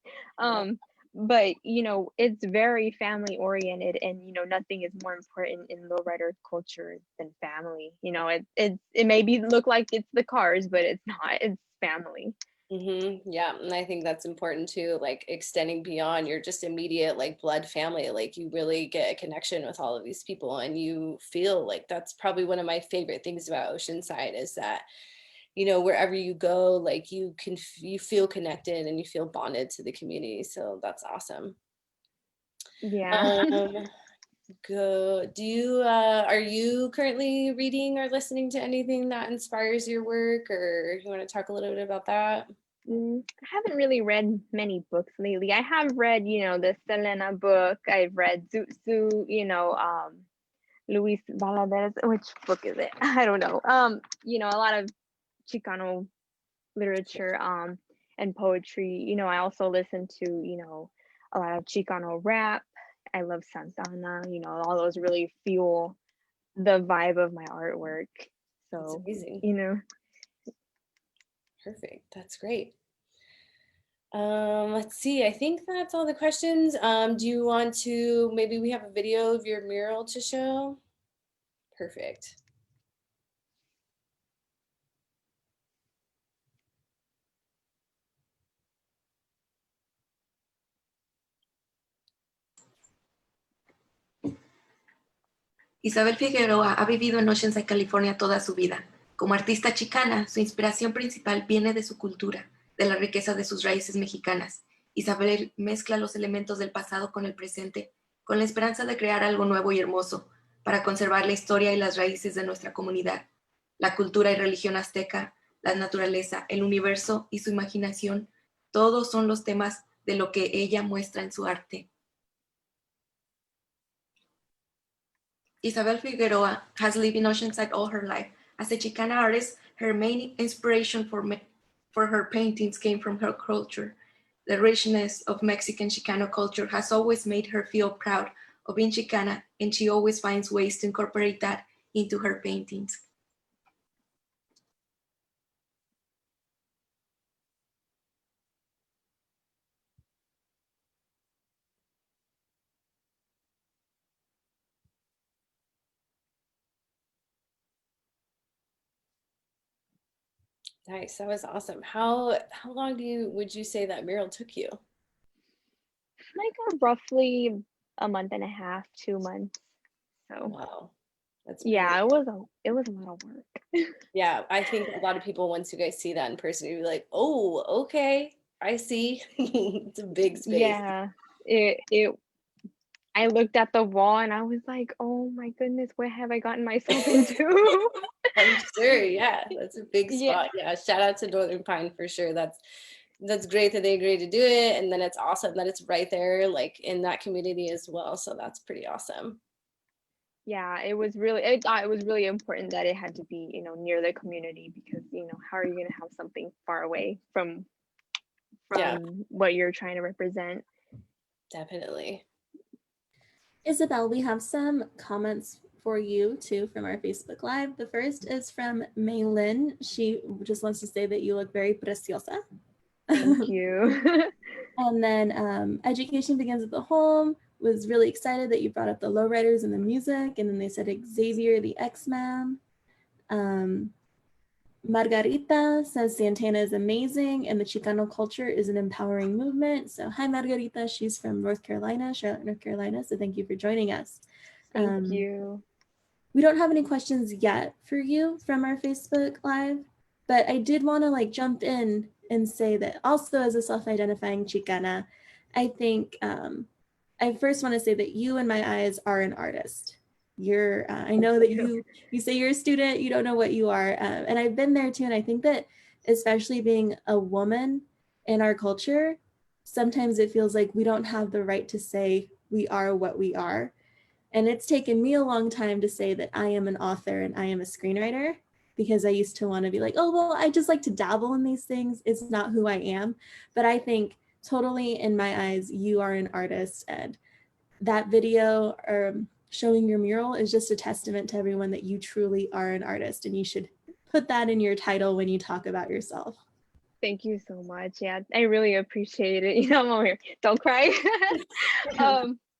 But you know, it's very family oriented, and you know, nothing is more important in lowrider culture than family. You know, it maybe look like it's the cars, but it's not. It's family. Yeah, and I think that's important too, like extending beyond your just immediate like blood family. Like you really get a connection with all of these people, and you feel like that's probably one of my favorite things about Oceanside is that, you know, wherever you go, like you feel connected and you feel bonded to the community. So that's awesome. Yeah. Do you are you currently reading or listening to anything that inspires your work, or you want to talk a little bit about that? I haven't really read many books lately. I have read, you know, the Selena book. I've read Zoot, you know, Luis Valadez. Which book is it? I don't know. You know, a lot of Chicano literature, and poetry. You know, I also listen to, you know, a lot of Chicano rap. I love Santana. You know, all those really fuel the vibe of my artwork. That's So, amazing. you know. Perfect. That's great. Let's see. I think that's all the questions. Do you want to, maybe we have a video of your mural to show? Perfect. Isabel Figueroa ha vivido en Oceanside, California toda su vida. Como artista chicana, su inspiración principal viene de su cultura, de la riqueza de sus raíces mexicanas. Isabel mezcla los elementos del pasado con el presente, con la esperanza de crear algo nuevo y hermoso, para conservar la historia y las raíces de nuestra comunidad. La cultura y religión azteca, la naturaleza, el universo y su imaginación, todos son los temas de lo que ella muestra en su arte. Isabel Figueroa has lived in Oceanside all her life. As a Chicana artist, her main inspiration for her paintings came from her culture. The richness of Mexican Chicano culture has always made her feel proud of being Chicana, and she always finds ways to incorporate that into her paintings. Nice. That was awesome. How long would you say that mural took you? Like roughly a month and a half, 2 months. So Wow. That's yeah, it was a lot of work. Yeah, I think a lot of people, once you guys see that in person, you'll be like, oh, okay, I see. It's a big space. Yeah, it I looked at the wall and I was like, oh my goodness, what have I gotten myself into? I'm sure, yeah, that's a big Yeah. spot. Yeah, shout out to Northern Pine for sure. That's great that they agreed to do it, and then it's awesome that it's right there, like in that community as well. So that's pretty awesome. Yeah, it was really it was really important that it had to be, you know, near the community, because, you know, how are you gonna have something far away from Yeah, what you're trying to represent? definitely. Isabel, we have some comments for you too from our Facebook Live. The first is from Mei Lin. She just wants to say that you look very preciosa. Thank you. And then Education Begins at the Home was really excited that you brought up the lowriders and the music. And then they said Xavier the X-Man. Margarita says Santana is amazing and the Chicano culture is an empowering movement. So hi, Margarita. She's from North Carolina, Charlotte, North Carolina. So thank you for joining us. Thank you. We don't have any questions yet for you from our Facebook Live, but I did want to like jump in and say that also as a self-identifying Chicana, I think I first want to say that you in my eyes are an artist. You're, I know that you say you're a student, you don't know what you are. And I've been there too. And I think that especially being a woman in our culture, sometimes it feels like we don't have the right to say we are what we are. And it's taken me a long time to say that I am an author and I am a screenwriter, because I used to want to be like, oh, well, I just like to dabble in these things. It's not who I am. But I think totally in my eyes, you are an artist. And that video showing your mural is just a testament to everyone that you truly are an artist. And you should put that in your title when you talk about yourself. Thank you so much. Yeah, I really appreciate it. I'm over here. Don't cry.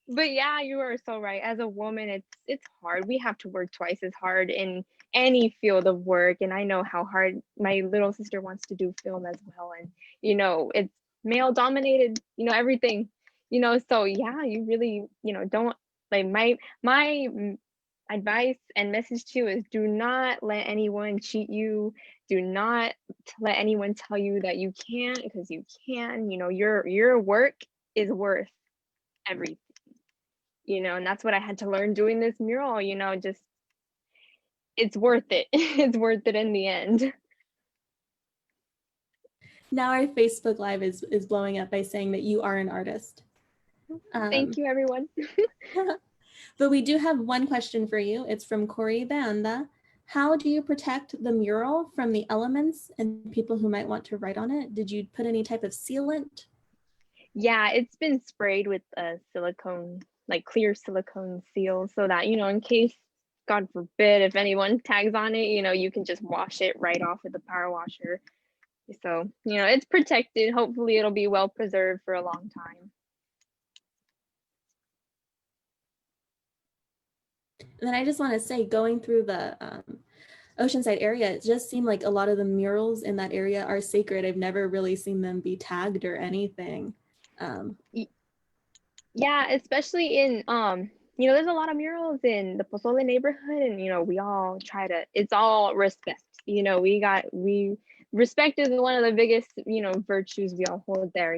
But yeah, you are so right. As a woman, it's hard. We have to work twice as hard in any field of work. And I know how hard my little sister wants to do film as well. And it's male dominated, everything. So yeah, you really, don't like my advice and message to you is do not let anyone cheat you. Do not let anyone tell you that you can't, because you can. Your work is worth everything. And that's what I had to learn doing this mural. Just it's worth it. It's worth it in the end. Now our Facebook Live is blowing up by saying that you are an artist. Thank you, everyone. But we do have one question for you. It's from Corey Banda. How do you protect the mural from the elements and people who might want to write on it? Did you put any type of sealant? Yeah, it's been sprayed with a silicone, like clear silicone seal, so that, in case, God forbid, if anyone tags on it, you can just wash it right off with the power washer. So, it's protected. Hopefully it'll be well preserved for a long time. And then I just want to say, going through the Oceanside area, it just seemed like a lot of the murals in that area are sacred. I've never really seen them be tagged or anything. Yeah, especially in there's a lot of murals in the Pozole neighborhood, and we all try to, it's all respect. Respect is one of the biggest, virtues we all hold there.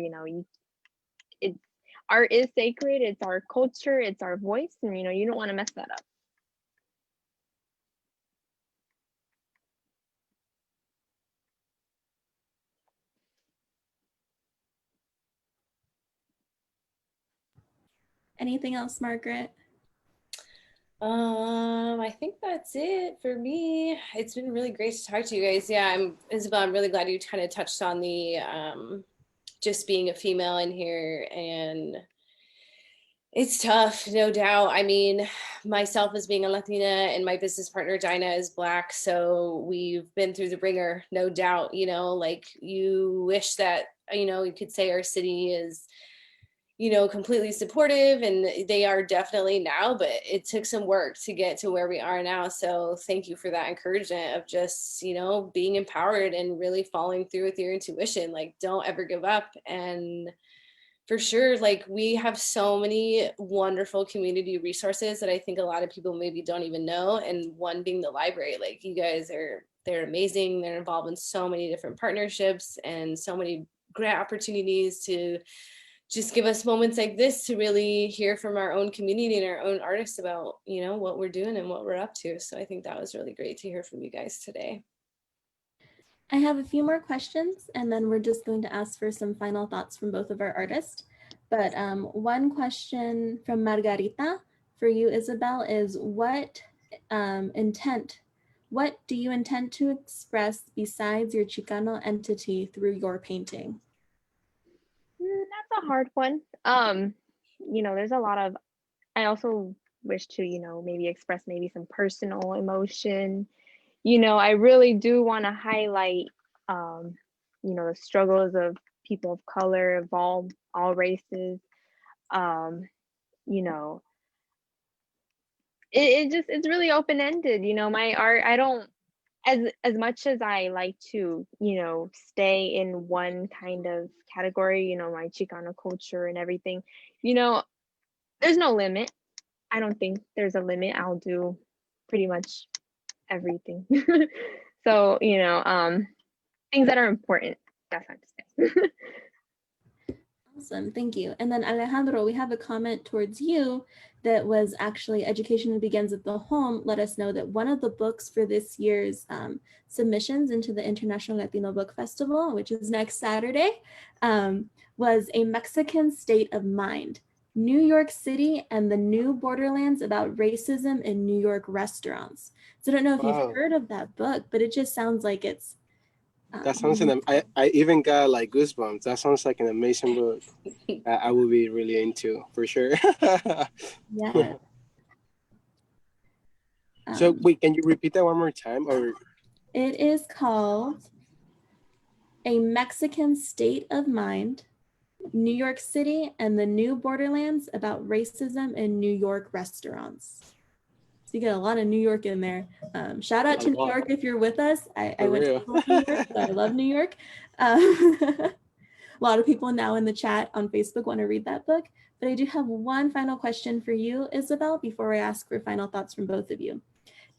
It's art is sacred, it's our culture, it's our voice, and you don't want to mess that up. Anything else, Margaret? I think that's it for me. It's been really great to talk to you guys. Yeah, Isabel, I'm really glad you kind of touched on the just being a female in here, and it's tough, no doubt. I mean, myself as being a Latina and my business partner Dinah is Black, so we've been through the ringer, no doubt. Like, you wish that you could say our city is completely supportive, and they are definitely now, but it took some work to get to where we are now. So thank you for that encouragement of just, being empowered and really following through with your intuition. Like, don't ever give up. And for sure, like, we have so many wonderful community resources that I think a lot of people maybe don't even know. And one being the library. Like, you guys they're amazing. They're involved in so many different partnerships and so many grant opportunities to just give us moments like this to really hear from our own community and our own artists about, what we're doing and what we're up to. So I think that was really great to hear from you guys today. I have a few more questions, and then we're just going to ask for some final thoughts from both of our artists. But one question from Margarita for you, Isabel, is what do you intend to express besides your Chicano entity through your painting? That's a hard one. There's a lot of, I also wish to, maybe express maybe some personal emotion. I really do want to highlight, the struggles of people of color, of all races. It's really open-ended. My art, I don't as much as I like to, stay in one kind of category, my Chicano culture and everything, there's no limit. I don't think there's a limit. I'll do pretty much everything. So, things that are important. That's not to say. Awesome, thank you. And then Alejandro, we have a comment towards you that was actually Education Begins at the Home. Let us know that one of the books for this year's submissions into the International Latino Book Festival, which is next Saturday, was A Mexican State of Mind, New York City and the New Borderlands About Racism in New York Restaurants. So I don't know if Wow. you've heard of that book, but it just sounds like it's That sounds I even got like goosebumps. That sounds like an amazing book. I will be really into for sure. yeah. So wait, can you repeat that one more time? Or it is called A Mexican State of Mind, New York City and the New Borderlands About Racism in New York Restaurants. So you get a lot of New York in there. Shout out to New York if you're with us. I went to school in New York, so I love New York. A lot of people now in the chat on Facebook want to read that book. But I do have one final question for you, Isabel, before I ask for final thoughts from both of you.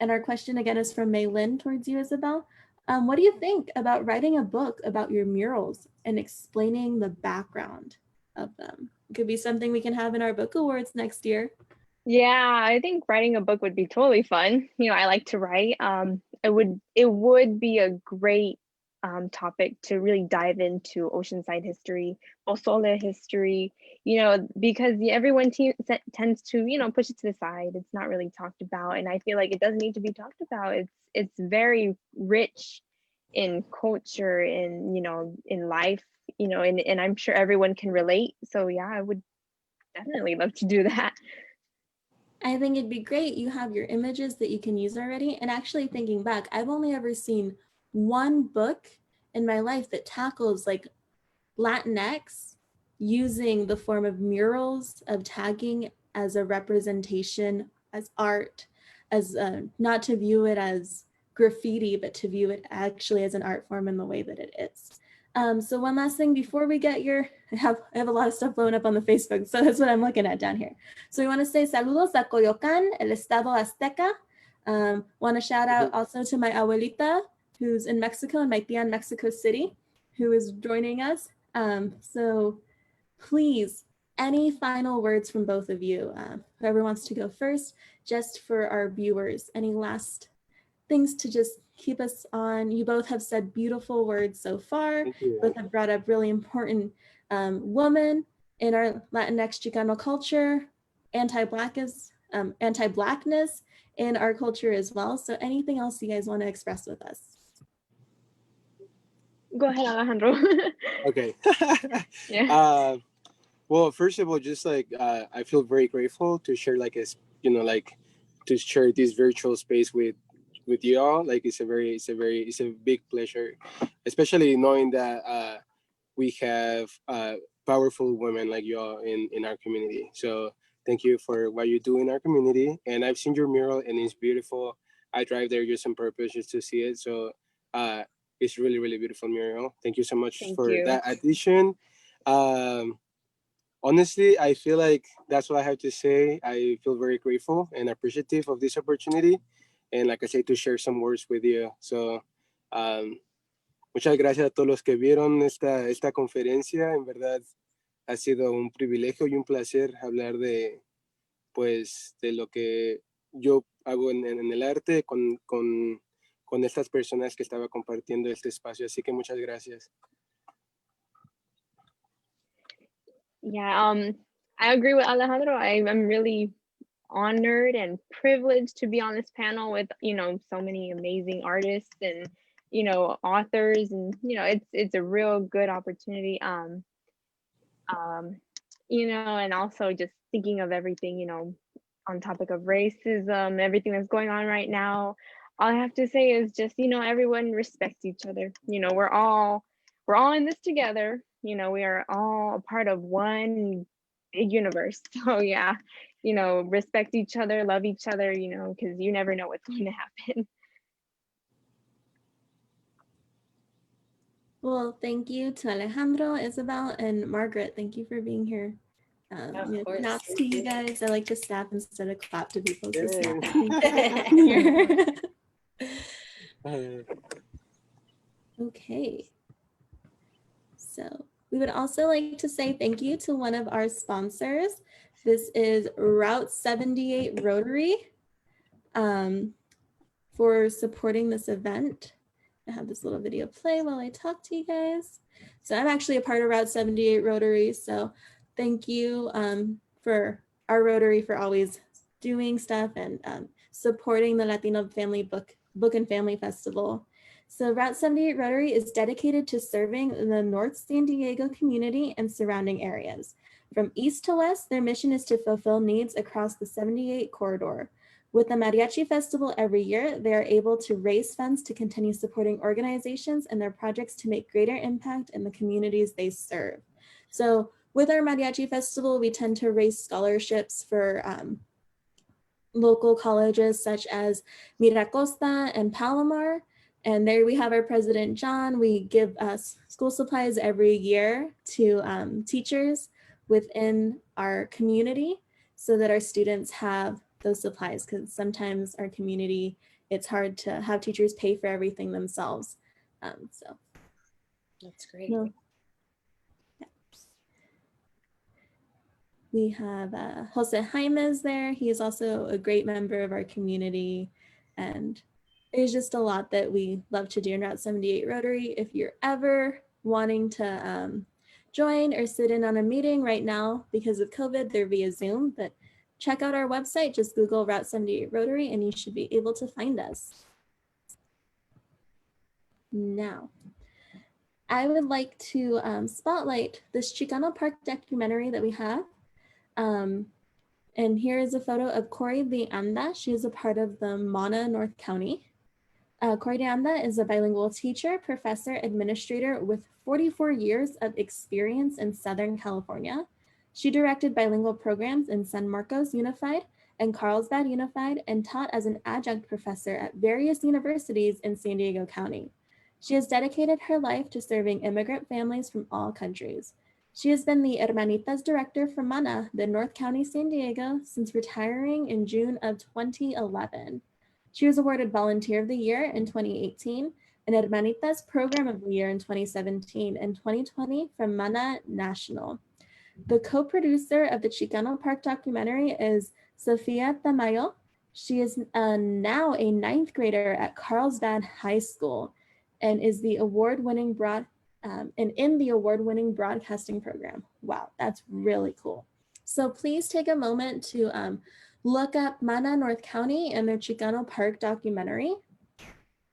And our question again is from Mei Lin towards you, Isabel. What do you think about writing a book about your murals and explaining the background of them? It could be something we can have in our book awards next year. Yeah, I think writing a book would be totally fun. I like to write. It would be a great topic to really dive into Oceanside history, Pozole history, because everyone tends to, push it to the side. It's not really talked about. And I feel like it doesn't need to be talked about. It's very rich in culture and, in life, and I'm sure everyone can relate. So yeah, I would definitely love to do that. I think it'd be great. You have your images that you can use already. And actually thinking back, I've only ever seen one book in my life that tackles like Latinx using the form of murals, of tagging as a representation, as art, as not to view it as graffiti, but to view it actually as an art form in the way that it is. So one last thing before we get I have a lot of stuff blowing up on the Facebook, so that's what I'm looking at down here. So we want to say saludos a Coyoacán, el Estado Azteca. Want to shout out also to my abuelita, who's in Mexico, and my tia in Mexico City, who is joining us. So please, any final words from both of you, whoever wants to go first, just for our viewers, any last things to just keep us on. You both have said beautiful words so far. Both have brought up really important women in our Latinx Chicano culture, anti-blackness in our culture as well. So anything else you guys want to express with us? Go ahead, Alejandro. Okay. Yeah. Well, first of all, just like I feel very grateful to share to share this virtual space with you all. Like it's a big pleasure, especially knowing that we have powerful women like you all in our community. So thank you for what you do in our community. And I've seen your mural and it's beautiful. I drive there just on purpose just to see it. So it's really, really beautiful mural. Thank you so much for that addition. Honestly, I feel like that's what I have to say. I feel very grateful and appreciative of this opportunity. And like I say, to share some words with you. So muchas gracias a todos los que vieron esta conferencia. En verdad ha sido un privilegio y un placer hablar de lo que yo hago en el arte con estas personas que estaba compartiendo este espacio. Así que muchas gracias. Yeah, I agree with Alejandro. I'm really honored and privileged to be on this panel with, so many amazing artists and, authors, and, it's a real good opportunity. And also just thinking of everything, on topic of racism, everything that's going on right now. All I have to say is just, everyone respects each other. We're all in this together. We are all a part of one big universe. So yeah, respect each other, love each other, because you never know what's going to happen. Well, thank you to Alejandro, Isabel, and Margaret. Thank you for being here. Of course. Snaps to you guys. I like to snap instead of clap to people. So Yay. snap here. Okay. So we would also like to say thank you to one of our sponsors. This is Route 78 Rotary for supporting this event. I have this little video play while I talk to you guys. So I'm actually a part of Route 78 Rotary. So thank you for our Rotary for always doing stuff and supporting the Latino Family Book and Family Festival. So Route 78 Rotary is dedicated to serving the North San Diego community and surrounding areas. From east to west, their mission is to fulfill needs across the 78 corridor. With the Mariachi Festival every year, they are able to raise funds to continue supporting organizations and their projects to make greater impact in the communities they serve. So with our Mariachi Festival, we tend to raise scholarships for local colleges such as Miracosta and Palomar. And there we have our president, John. We give us school supplies every year to teachers within our community so that our students have those supplies, because sometimes our community, it's hard to have teachers pay for everything themselves. So That's great. no. Yeah. We have Jose Jaimes there. He is also a great member of our community, and there's just a lot that we love to do in Route 78 Rotary. If you're ever wanting to join or sit in on a meeting right now, because of COVID, they're via Zoom, but check out our website, just Google Route 78 Rotary, and you should be able to find us. Now, I would like to spotlight this Chicano Park documentary that we have. And here is a photo of Corey de Anda. She is a part of the Mana North County. Corey de Anda is a bilingual teacher, professor, administrator with 44 years of experience in Southern California. She directed bilingual programs in San Marcos Unified and Carlsbad Unified and taught as an adjunct professor at various universities in San Diego County. She has dedicated her life to serving immigrant families from all countries. She has been the Hermanitas Director for MANA, the North County, San Diego, since retiring in June of 2011. She was awarded Volunteer of the Year in 2018 and Hermanitas Program of the Year in 2017 and 2020 from MANA National. The co-producer of the Chicano Park documentary is Sofia Tamayo. She is now a 9th grader at Carlsbad High School and is the award-winning in the award-winning broadcasting program. Wow, that's really cool. So please take a moment to look up Mana North County and their Chicano Park documentary.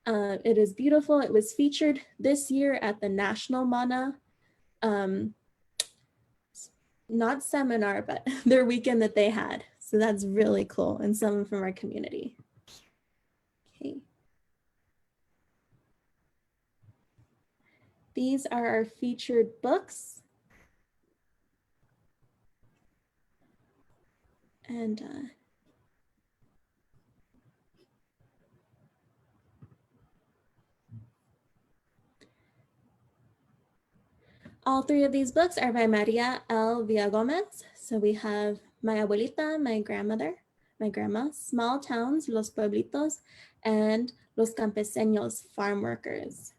It is beautiful. It was featured this year at the National Mana, not seminar, but their weekend that they had. So that's really cool, and some from our community. Okay. These are our featured books. And all 3 of these books are by Maria L. Villagomez. So we have My Abuelita, My Grandmother, My Grandma, Small Towns, Los Pueblitos, and Los Campesinos, Farm Workers.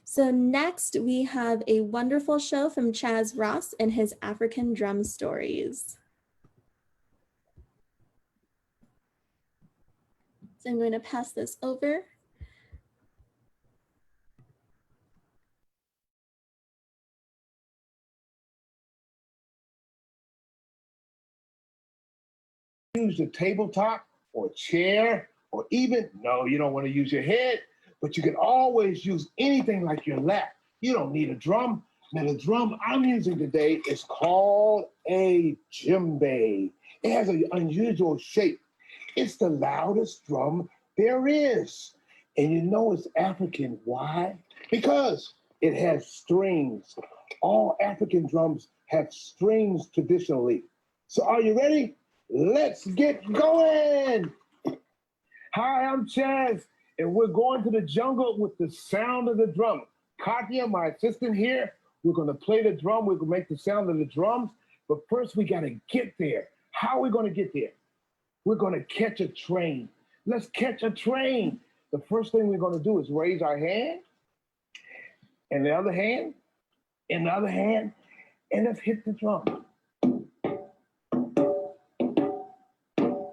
So next we have a wonderful show from Chaz Ross and his African Drum Stories. So I'm going to pass this over. Use a tabletop or chair or even, no, you don't want to use your head, but you can always use anything like your lap. You don't need a drum. Now the drum I'm using today is called a djembe. It has an unusual shape. It's the loudest drum there is. And you know it's African. Why? Because it has strings. All African drums have strings traditionally. So are you ready? Let's get going. Hi, I'm Chaz, And we're going to the jungle with the sound of the drum. Katya, my assistant here, we're gonna play the drum. We're gonna make the sound of the drums. But first we gotta get there. How are we gonna get there? We're gonna catch a train. Let's catch a train. The first thing we're gonna do is raise our hand, and the other hand, and the other hand, and let's hit the drum.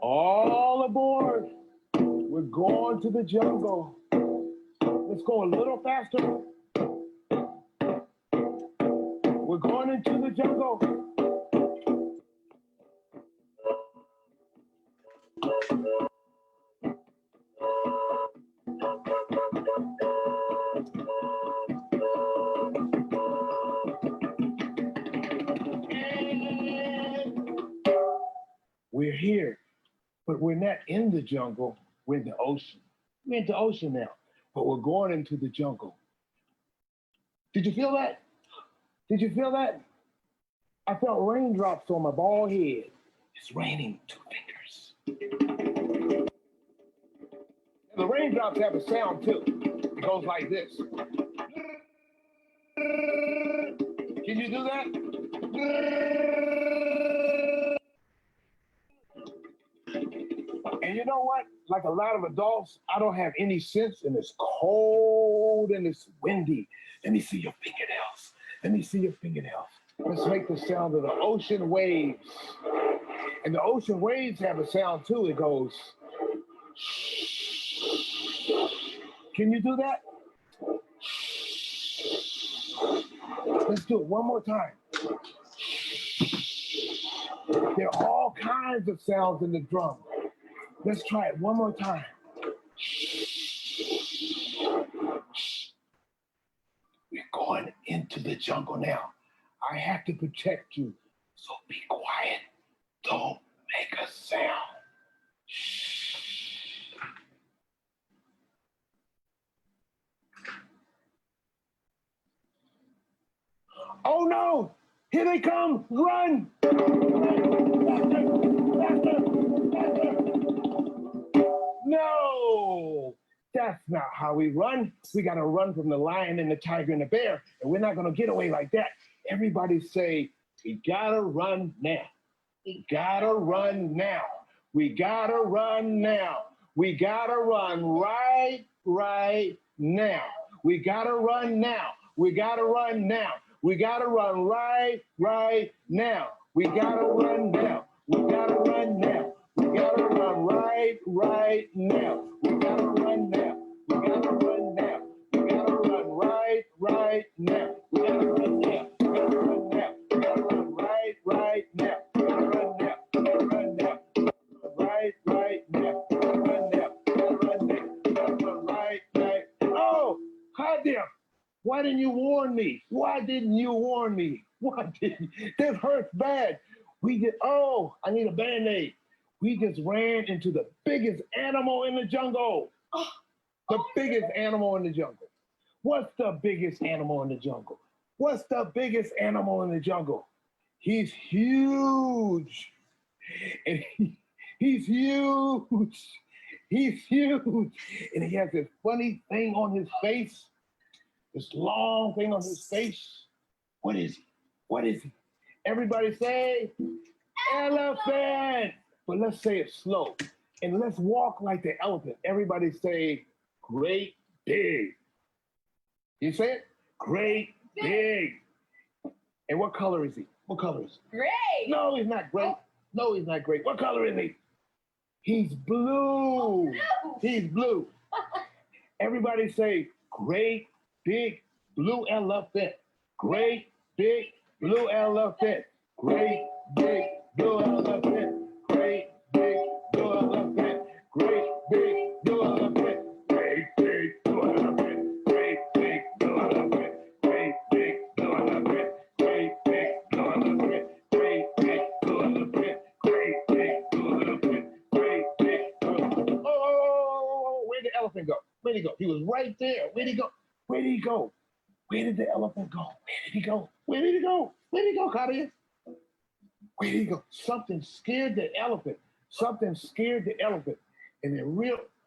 All aboard. We're going to the jungle. Let's go a little faster. We're going into the jungle. We're here, but we're not in the jungle. We're in the ocean. We're in the ocean now, but we're going into the jungle. Did you feel that? Did you feel that? I felt raindrops on my bald head. It's raining 2 fingers. And the raindrops have a sound too. It goes like this. Can you do that? And you know what? Like a lot of adults, I don't have any sense, and it's cold and it's windy. Let me see your fingernails. Let me see your fingernails. Let's make the sound of the ocean waves. And the ocean waves have a sound too. It goes. Can you do that? Let's do it one more time. There are all kinds of sounds in the drum. Let's try it one more time. We're going into the jungle now. I have to protect you, so be quiet. Don't make a sound. Oh no! Here they come! Run! No! That's not how we run. We gotta run from the lion and the tiger and the bear, and we're not gonna get away like that. Everybody say, we gotta run now. We gotta run now. We gotta run now. We gotta run right now. We gotta run now. We gotta run now. We gotta run right now. We gotta run now. We gotta run now. We gotta run right now. We gotta run now. We gotta run now. We gotta run right now. We gotta run now. We gotta run now. We gotta run right now. We gotta run now. We gotta run now. Right now. We gotta run now. We gotta run now. We gotta run right. Oh, hi there. Why didn't you warn me? Why didn't you warn me? Why didn't you? This hurts bad. I need a Band-Aid. We just ran into the biggest animal in the jungle. The biggest animal in the jungle. What's the biggest animal in the jungle? What's the biggest animal in the jungle? He's huge. And he's huge. He's huge. And he has this funny thing on his face. This long thing on his face. What is he? What is he? Everybody say, elephant. But let's say it slow. And let's walk like the elephant. Everybody say, great big. You say it? Great big. And what color is he? What color is he? Great. No, he's not great. No, he's not great. What color is he? He's blue. He's blue. Everybody say, great big blue elephant. Great big blue elephant. Great big blue elephant. Great big blue elephant. Great big blue elephant. Great big blue elephant. Great big blue elephant. Great big blue elephant. Great big blue elephant. Great big blue elephant. Great big blue elephant. Great big blue elephant. Oh, where'd the elephant go? Where'd he go? He was right there. Where'd he go? Where did he go? Where did the elephant go? Where did he go? Where did he go? Where did he go, Claudia? Where did he go? Something scared the elephant. Something scared the elephant. And then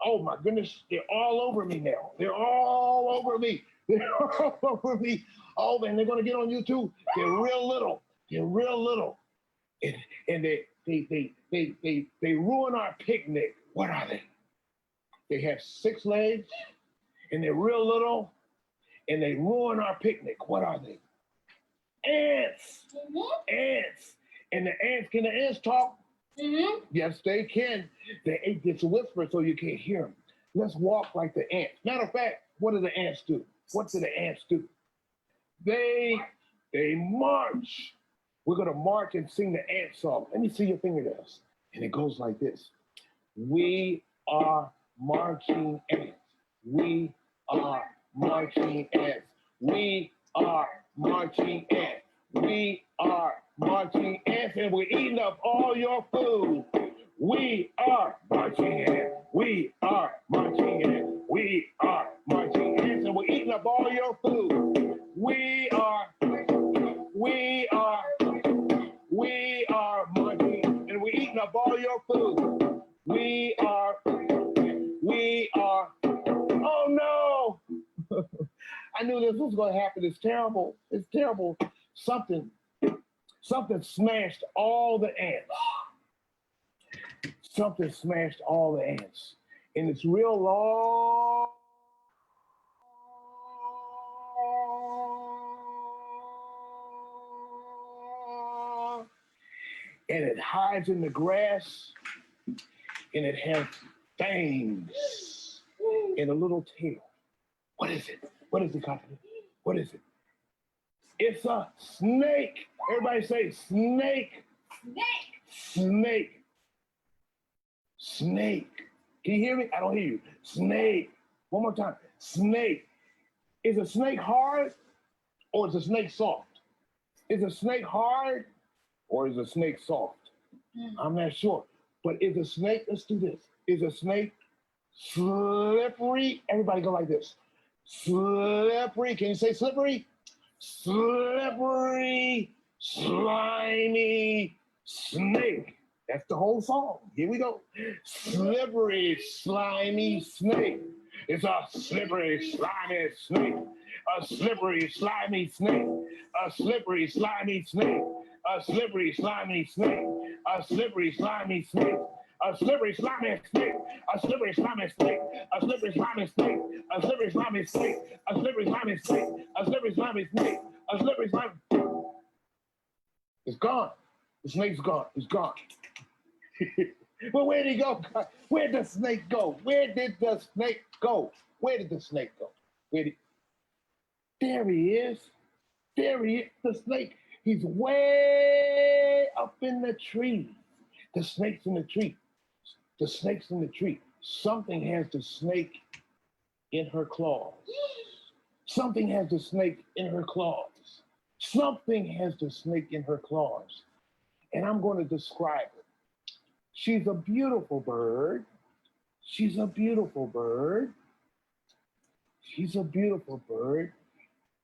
Oh my goodness, they're all over me now. They're all over me. They're all over me. Oh man, they're gonna get on YouTube. They're real little. They're real little. And they ruin our picnic. What are they? They have 6 legs and they're real little and they ruin our picnic. What are they? Ants. Ants. And the ants, can the ants talk? Yes, they can. They just whisper so you can't hear them. Let's walk like the ants. Matter of fact, what do the ants do? What do the ants do? They march. We're gonna march and sing the ant song. Let me see your fingernails. And it goes like this. We are marching ants. We are marching ants. We are marching ants. We are marching ants, and we're eating up all your food. We are marching ants. We are marching ants. We are marching ants, and we're eating up all your food. We are marching, and we're eating up all your food. We are, oh no! I knew this was gonna happen. It's terrible. It's terrible. Something smashed all the ants. Something smashed all the ants. And it's real long. And it hides in the grass. And it has fangs and a little tail. What is it? What is it, Company? What is it? It's a snake. Everybody say snake. Snake. Snake. Can you hear me? I don't hear you. Snake. One more time. Snake. Is a snake hard or is a snake soft? Is a snake hard or is a snake soft? I'm not sure. But is a snake, let's do this. Is a snake slippery? Everybody go like this. Slippery. Can you say slippery? Slippery, slimy snake. That's the whole song. Here we go. Slippery, slimy snake. It's a slippery, slimy snake. A slippery, slimy snake. A slippery, slimy snake. A slippery, slimy snake. A slippery, slimy snake. A slippery, slimy snake. A slippery, slimy snake. A slippery, slimy snake. A slippery, slimy snake. A slippery, slimy snake. A slippery, slimy snake. A slippery, slimy. It's gone. The snake's gone. It's gone. But where did he go? Where did the snake go? Where did the snake go? Where did the snake go? There he is. There he is. The snake. He's way up in the tree. The snake's in the tree. The snake's in the tree. Something has the snake in her claws. Something has the snake in her claws. Something has the snake in her claws. And I'm going to describe it. She's a beautiful bird. She's a beautiful bird. She's a beautiful bird.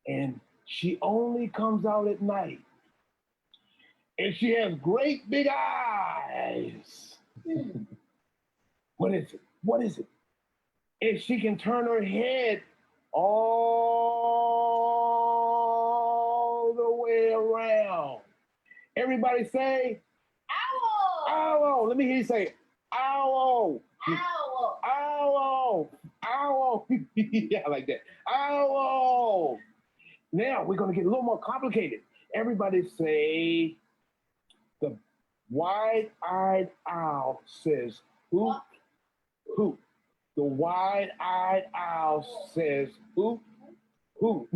And she only comes out at night. And she has great big eyes. What is it? What is it? And she can turn her head all the way around. Everybody say, owl. Owl. Let me hear you say, owl. Owl. Owl. Owl. Yeah, I like that. Owl. Now we're going to get a little more complicated. Everybody say, the wide-eyed owl says, hoop, hoop. The wide-eyed owl says, hoop, hoop.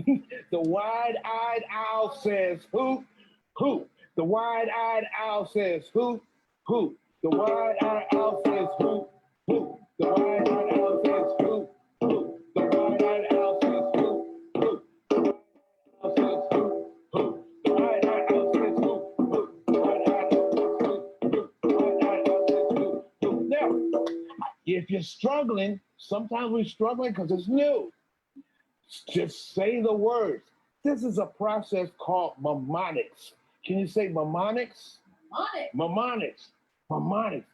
The wide-eyed owl says, hoop, hoop. The wide-eyed owl says, hoop, hoop. The wide-eyed owl says, hoop, hoop. The wide-eyed owl says, hoop, hoop. The wide-eyed owl says, hoop, hoop. The wide-eyed owl says, hoop, hoop. The wide-eyed owl says, hoop, hoop. The wide-eyed owl says, hoop, hoop. The wide-eyed owl says, hoop, hoop. Now, if you're struggling, sometimes we're struggling because it's new. Just say the words. This is a process called mnemonics. Can you say mnemonics? Mnemonics. Mnemonics. Mnemonics.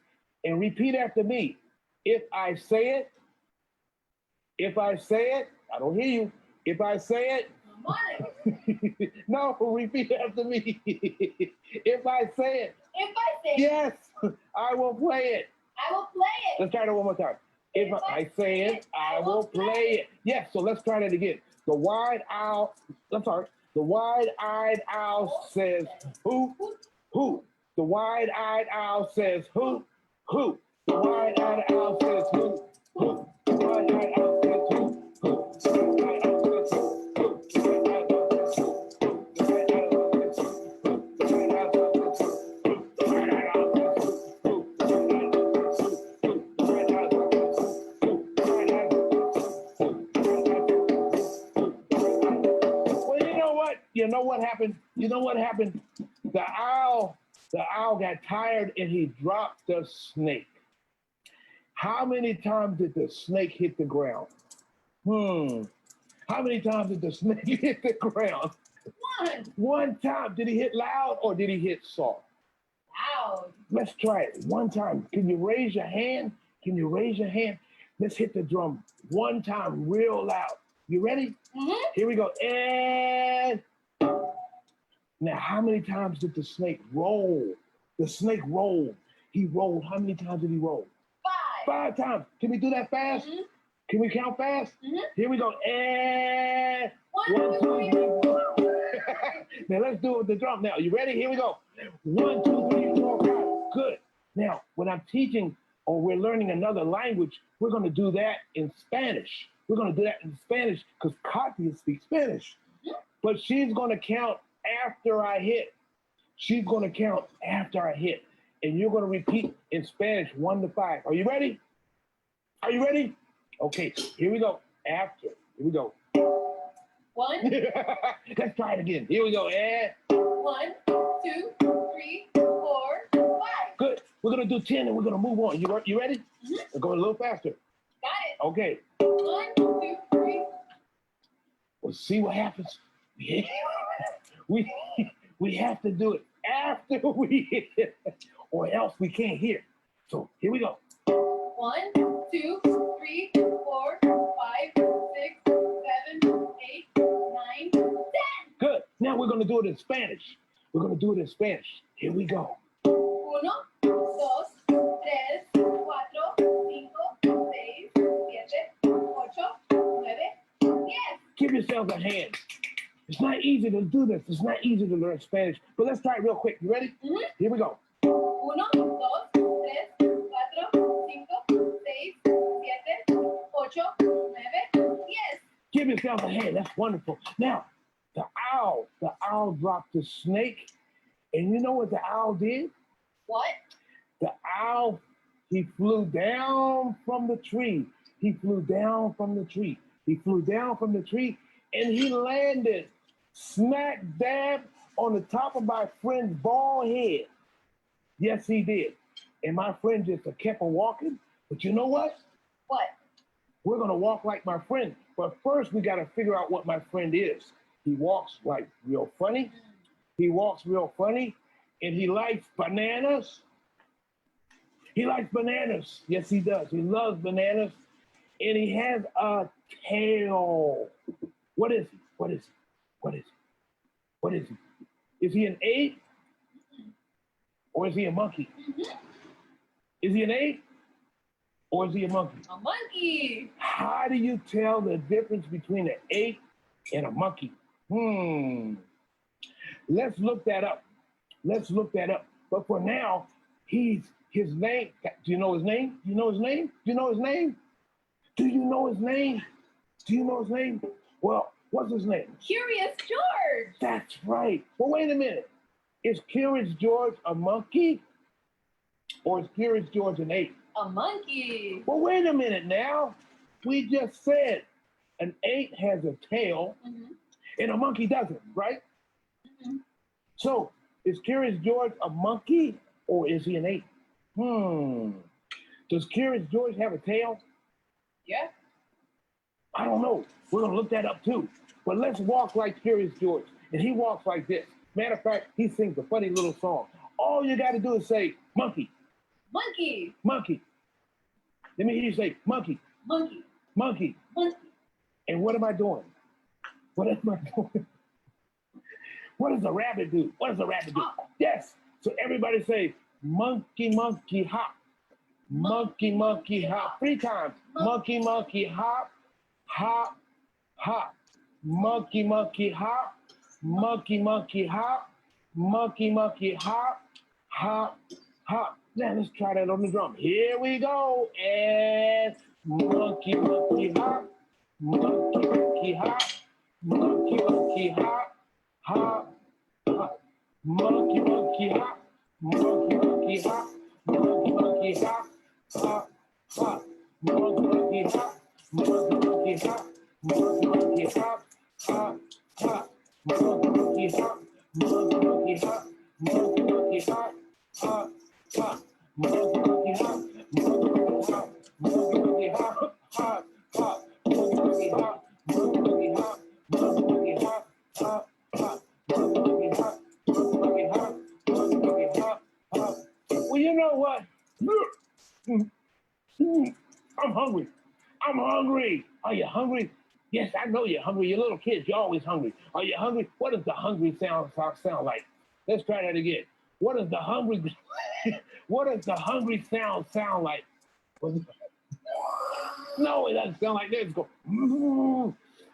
And repeat after me. If I say it, If I say it, I don't hear you. If I say it, no, repeat after me. If I say it, yes, I will play it. I will play it. Let's try that one more time. If I say it, I will play it. Yes, so let's try that again. The wide-eyed owl says who? Who? The wide-eyed owl says who? Who? The wide-eyed owl says who? Who? The wide-eyed owl says who? Who? The wide-eyed owl says who? Who? The wide-eyed owl says who? The wide-eyed owl says who? The wide-eyed owl says who? The wide-eyed owl says who? The wide-eyed owl says who? The wide-eyed owl says who? The wide-eyed owl says who? Well, you know what? You know what happened? You know what happened? The owl got tired and he dropped the snake. How many times did the snake hit the ground? How many times did the snake hit the ground? One. One time. Did he hit loud or did he hit soft? Loud. Let's try it one time. Can you raise your hand? Can you raise your hand? Let's hit the drum one time real loud. You ready? Mm-hmm. Here we go. And now, how many times did the snake roll? The snake rolled. He rolled. How many times did he roll? 5. 5 times. Can we do that fast? Mm-hmm. Can we count fast? Mm-hmm. Here we go. And 1, 2, 3, 4. Now let's do it with the drum. Now, you ready? Here we go. 1, 2, 3, 4, 5. Good. Now, when I'm teaching or we're learning another language, we're going to do that in Spanish. We're going to do that in Spanish because Katia speaks Spanish. Mm-hmm. But she's going to count after I hit. She's going to count after I hit. And you're going to repeat in Spanish 1 to 5. Are you ready? Are you ready? Okay, here we go. After. Here we go. 1. Let's try it again. Here we go. And 1, 2, 3, 4, 5. good. We're going to do 10 and we're going to move on. You ready? Mm-hmm. We're going a little faster. Got it. Okay. 1, 2, 3. We'll see what happens. We have to do it after we hit, or else we can't hear. So here we go. 1, 2, 3, 4, 5, 6, 7, 8, 9, 10. Good. Now we're going to do it in Spanish. We're going to do it in Spanish. Here we go. 1, 2, 3, 4, 5, 6, 7, 8, 9, 10. Give yourself a hand. It's not easy to do this. It's not easy to learn Spanish. But let's try it real quick. You ready? Mm-hmm. Here we go. 1, 2, 3, 4, 5, 6, 7, 8, 9, 10. Give yourself a hand. That's wonderful. Now, the owl dropped the snake. And you know what the owl did? What? The owl, he flew down from the tree. He flew down from the tree. He flew down from the tree and he landed smack dab on the top of my friend's bald head. Yes, he did. And my friend just kept on walking. But you know what? What? We're going to walk like my friend. But first, we got to figure out what my friend is. He walks like real funny. He walks real funny. And he likes bananas. He likes bananas. Yes, he does. He loves bananas. And he has a tail. What is he? What is he? What is he? What is he? Is he an ape? Or is he a monkey? Is he an ape? Or is he a monkey? A monkey. How do you tell the difference between an ape and a monkey? Let's look that up. Let's look that up. But for now, his name. Do you know his name? Do you know his name? Do you know his name? Do you know his name? Do you know his name? Well, what's his name? Curious George. That's right. Well, wait a minute. Is Curious George a monkey? Or is Curious George an ape? A monkey. Well, wait a minute now. We just said an ape has a tail and a monkey doesn't, right? So is Curious George a monkey or is he an ape? Does Curious George have a tail? Yeah. I don't know. We're going to look that up too. But let's walk like Curious George. And he walks like this. Matter of fact, he sings a funny little song. All you got to do is say, monkey. Monkey. Monkey. Let me hear you say, monkey. Monkey. Monkey. And what am I doing? What am I doing? What does a rabbit do? What does a rabbit do? Yes. So everybody say, monkey, monkey, hop. Monkey, monkey, hop. 3 times. Monkey, monkey, hop. Hop, hop. Monkey, monkey, hop. Monkey, monkey, hop. Monkey, monkey, hop. Hop, hop. Now let's try that on the drum. Here we go. And monkey, monkey, hop. Monkey, monkey, hop. Monkey, monkey, hop. Hop, hop. Monkey, monkey, hop. Monkey, monkey, hop. Monkey, monkey, hop. Hop, hop. Monkey, monkey, hop. Monkey, monkey, hop. Monkey, monkey, hop. Hop, hop. Monkey, monkey, hop. Monkey, monkey, hop. Monkey, monkey, hop. Hop, hop. Monkey, monkey, hop. Monkey, monkey, hop. Monkey, monkey, hop. Hop, hop. Monkey, monkey, hop. Monkey, monkey, hop. Monkey, monkey, hop. Hop, hop. Monkey, monkey, hop. Monkey, monkey, hop. Monkey, monkey, hop. Hop. Well, you know what? I'm hungry. I'm hungry. Are you hungry? Yes, I know you're hungry. You're little kids. You're always hungry. Are you hungry? What does the hungry sound like? Let's try that again. What does the hungry sound like? No, it doesn't sound like that. It's go.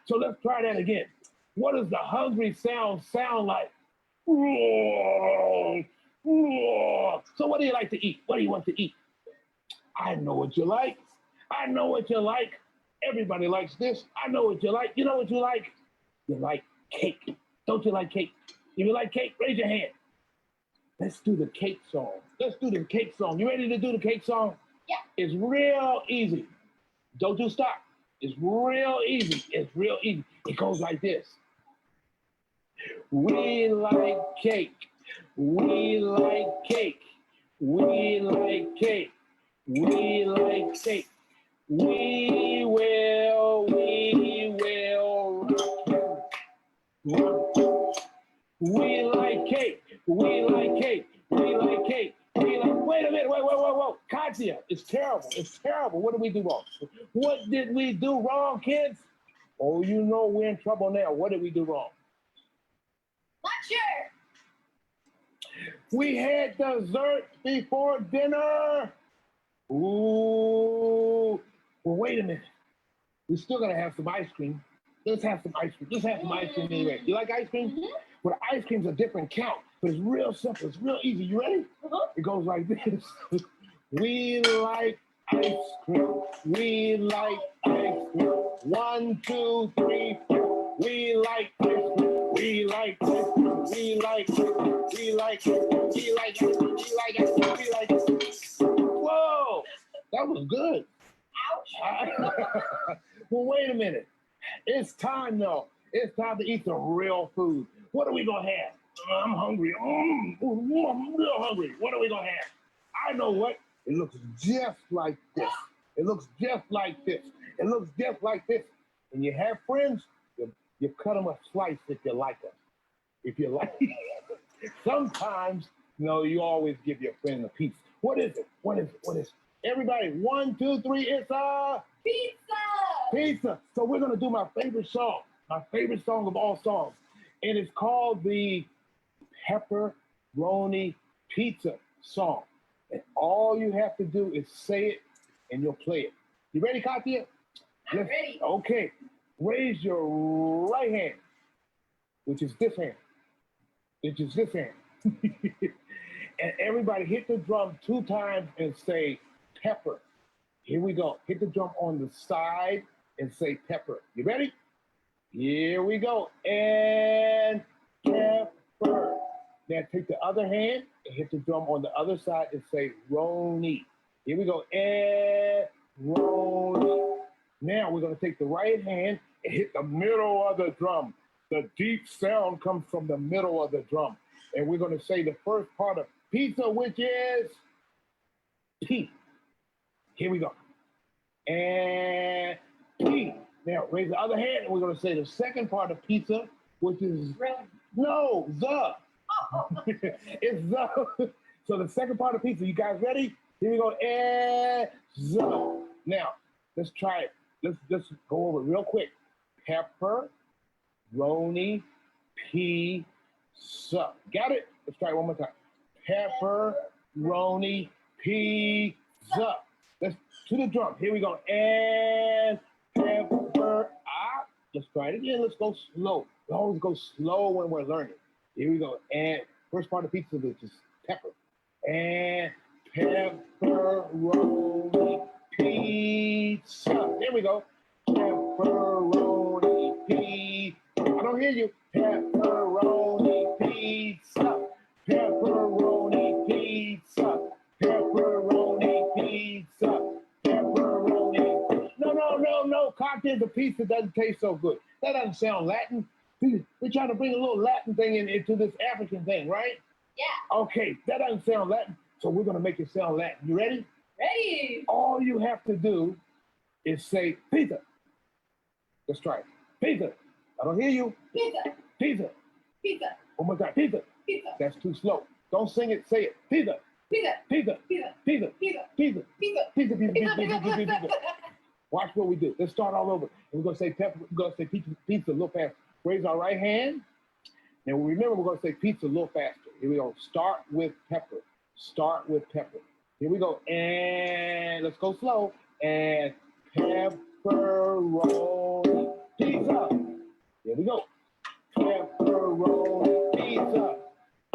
So let's try that again. What does the hungry sound like? So what do you like to eat? What do you want to eat? I know what you like. I know what you like. Everybody likes this. I know what you like. You know what you like? You like cake. Don't you like cake? If you like cake, raise your hand. Let's do the cake song. Let's do the cake song. You ready to do the cake song? Yeah. It's real easy. Don't you stop. It's real easy. It's real easy. It goes like this. We like cake. We like cake. We like cake. We like cake. We will rock you. We like cake. We like cake. We like cake. We like. Wait a minute. Whoa. Katya, it's terrible. It's terrible. What did we do wrong? What did we do wrong, kids? Oh, you know we're in trouble now. What did we do wrong? Not sure. We had dessert before dinner. Ooh. Well, wait a minute. We're still gonna have some ice cream. Let's have some ice cream. Let's have some ice cream anyway. You like ice cream? Mm-hmm. Well, ice cream's a different count, but it's real simple. It's real easy. You ready? It goes like this. We like ice cream. We like ice cream. 1, 2, 3, 4. We like ice cream. We like ice cream. We like ice cream. We like ice cream. We like ice cream. We like ice cream. We like ice cream. Whoa, that was good. Ouch. Well, wait a minute. It's time though. It's time to eat some real food. What are we gonna have? I'm hungry. I'm real hungry. What are we gonna have? I know what. It looks just like this. It looks just like this. It looks just like this. When you have friends, you cut them a slice if you like them. If you like, sometimes, you always give your friend a piece. What is it? What is it? What is it? Everybody, 1, 2, 3, it's a Pizza. pizza. So we're gonna do my favorite song of all songs. And it's called the Pepperoni Pizza song. And all you have to do is say it and you'll play it. You ready, Katya? I'm ready. Okay. Raise your right hand, which is this hand. And everybody hit the drum 2 times and say pepper. Here we go. Hit the drum on the side and say pepper. You ready? Here we go. And pepper. Now take the other hand and hit the drum on the other side and say Roni. Here we go. And Roni. Now we're going to take the right hand and hit the middle of the drum. The deep sound comes from the middle of the drum. And we're going to say the first part of pizza, which is P. Here we go. And P. Now raise the other hand and we're going to say the second part of pizza, which is no, the. Oh. It's the. So the second part of pizza, you guys ready? Here we go. And the. Now, let's try it. let's go over it real quick. Pepperoni pizza. Got it? Let's try it one more time. Pepperoni pizza. Let's to the drum. Here we go. And pepper. Let's try it again. Let's go slow. We always go slow when we're learning. Here we go. And first part of pizza is just pepper. And pepperoni pizza. There we go. Pepperoni pizza. I don't hear you. Pepperoni pizza. Pepperoni pizza. Pepperoni pizza. Pepperoni. No. Cocktail the pizza doesn't taste so good. That doesn't sound Latin. We're trying to bring a little Latin thing into this African thing, right? Yeah. Okay, that doesn't sound Latin, so we're going to make it sound Latin. You ready? Ready. All you have to do is say pizza. Let's try it. Pizza. I don't hear you. Pizza. Pizza. Pizza. One more time. Pizza. Pizza. That's too slow. Don't sing it. Say it. Pizza. Pizza. Pizza. Pizza. Pizza. Pizza. Pizza. Pizza. Pizza. Pizza. Watch what we do. Let's start all over. We're going to say pepper. We're going to say pizza a little faster. Raise our right hand. And remember, we're going to say pizza a little faster. Here we go. Start with pepper. Start with pepper. Here we go. And let's go slow. And pepperoni pizza. Here we go. Pepperoni pizza.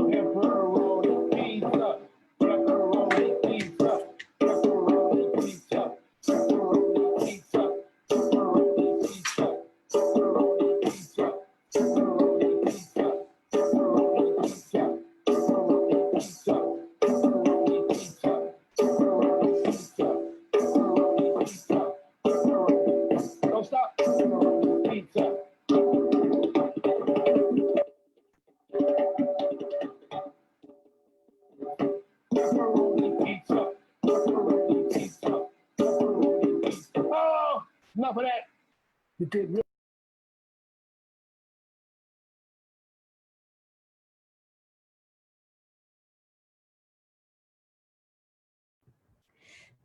Pepperoni pizza. Pepperoni pizza. Pepperoni pizza. Pepperoni pizza. Pepperoni pizza. Pepperoni pizza. Pepperoni pizza. Pepperoni pizza. Pepperoni pizza. Pepperoni pizza. Pepperoni pizza. Pepperoni pizza. Pepperoni. Don't stop. Pepperoni pizza. Pepperoni pizza. Pepperoni pizza. Pepperoni pizza. Oh, enough of that. You did really.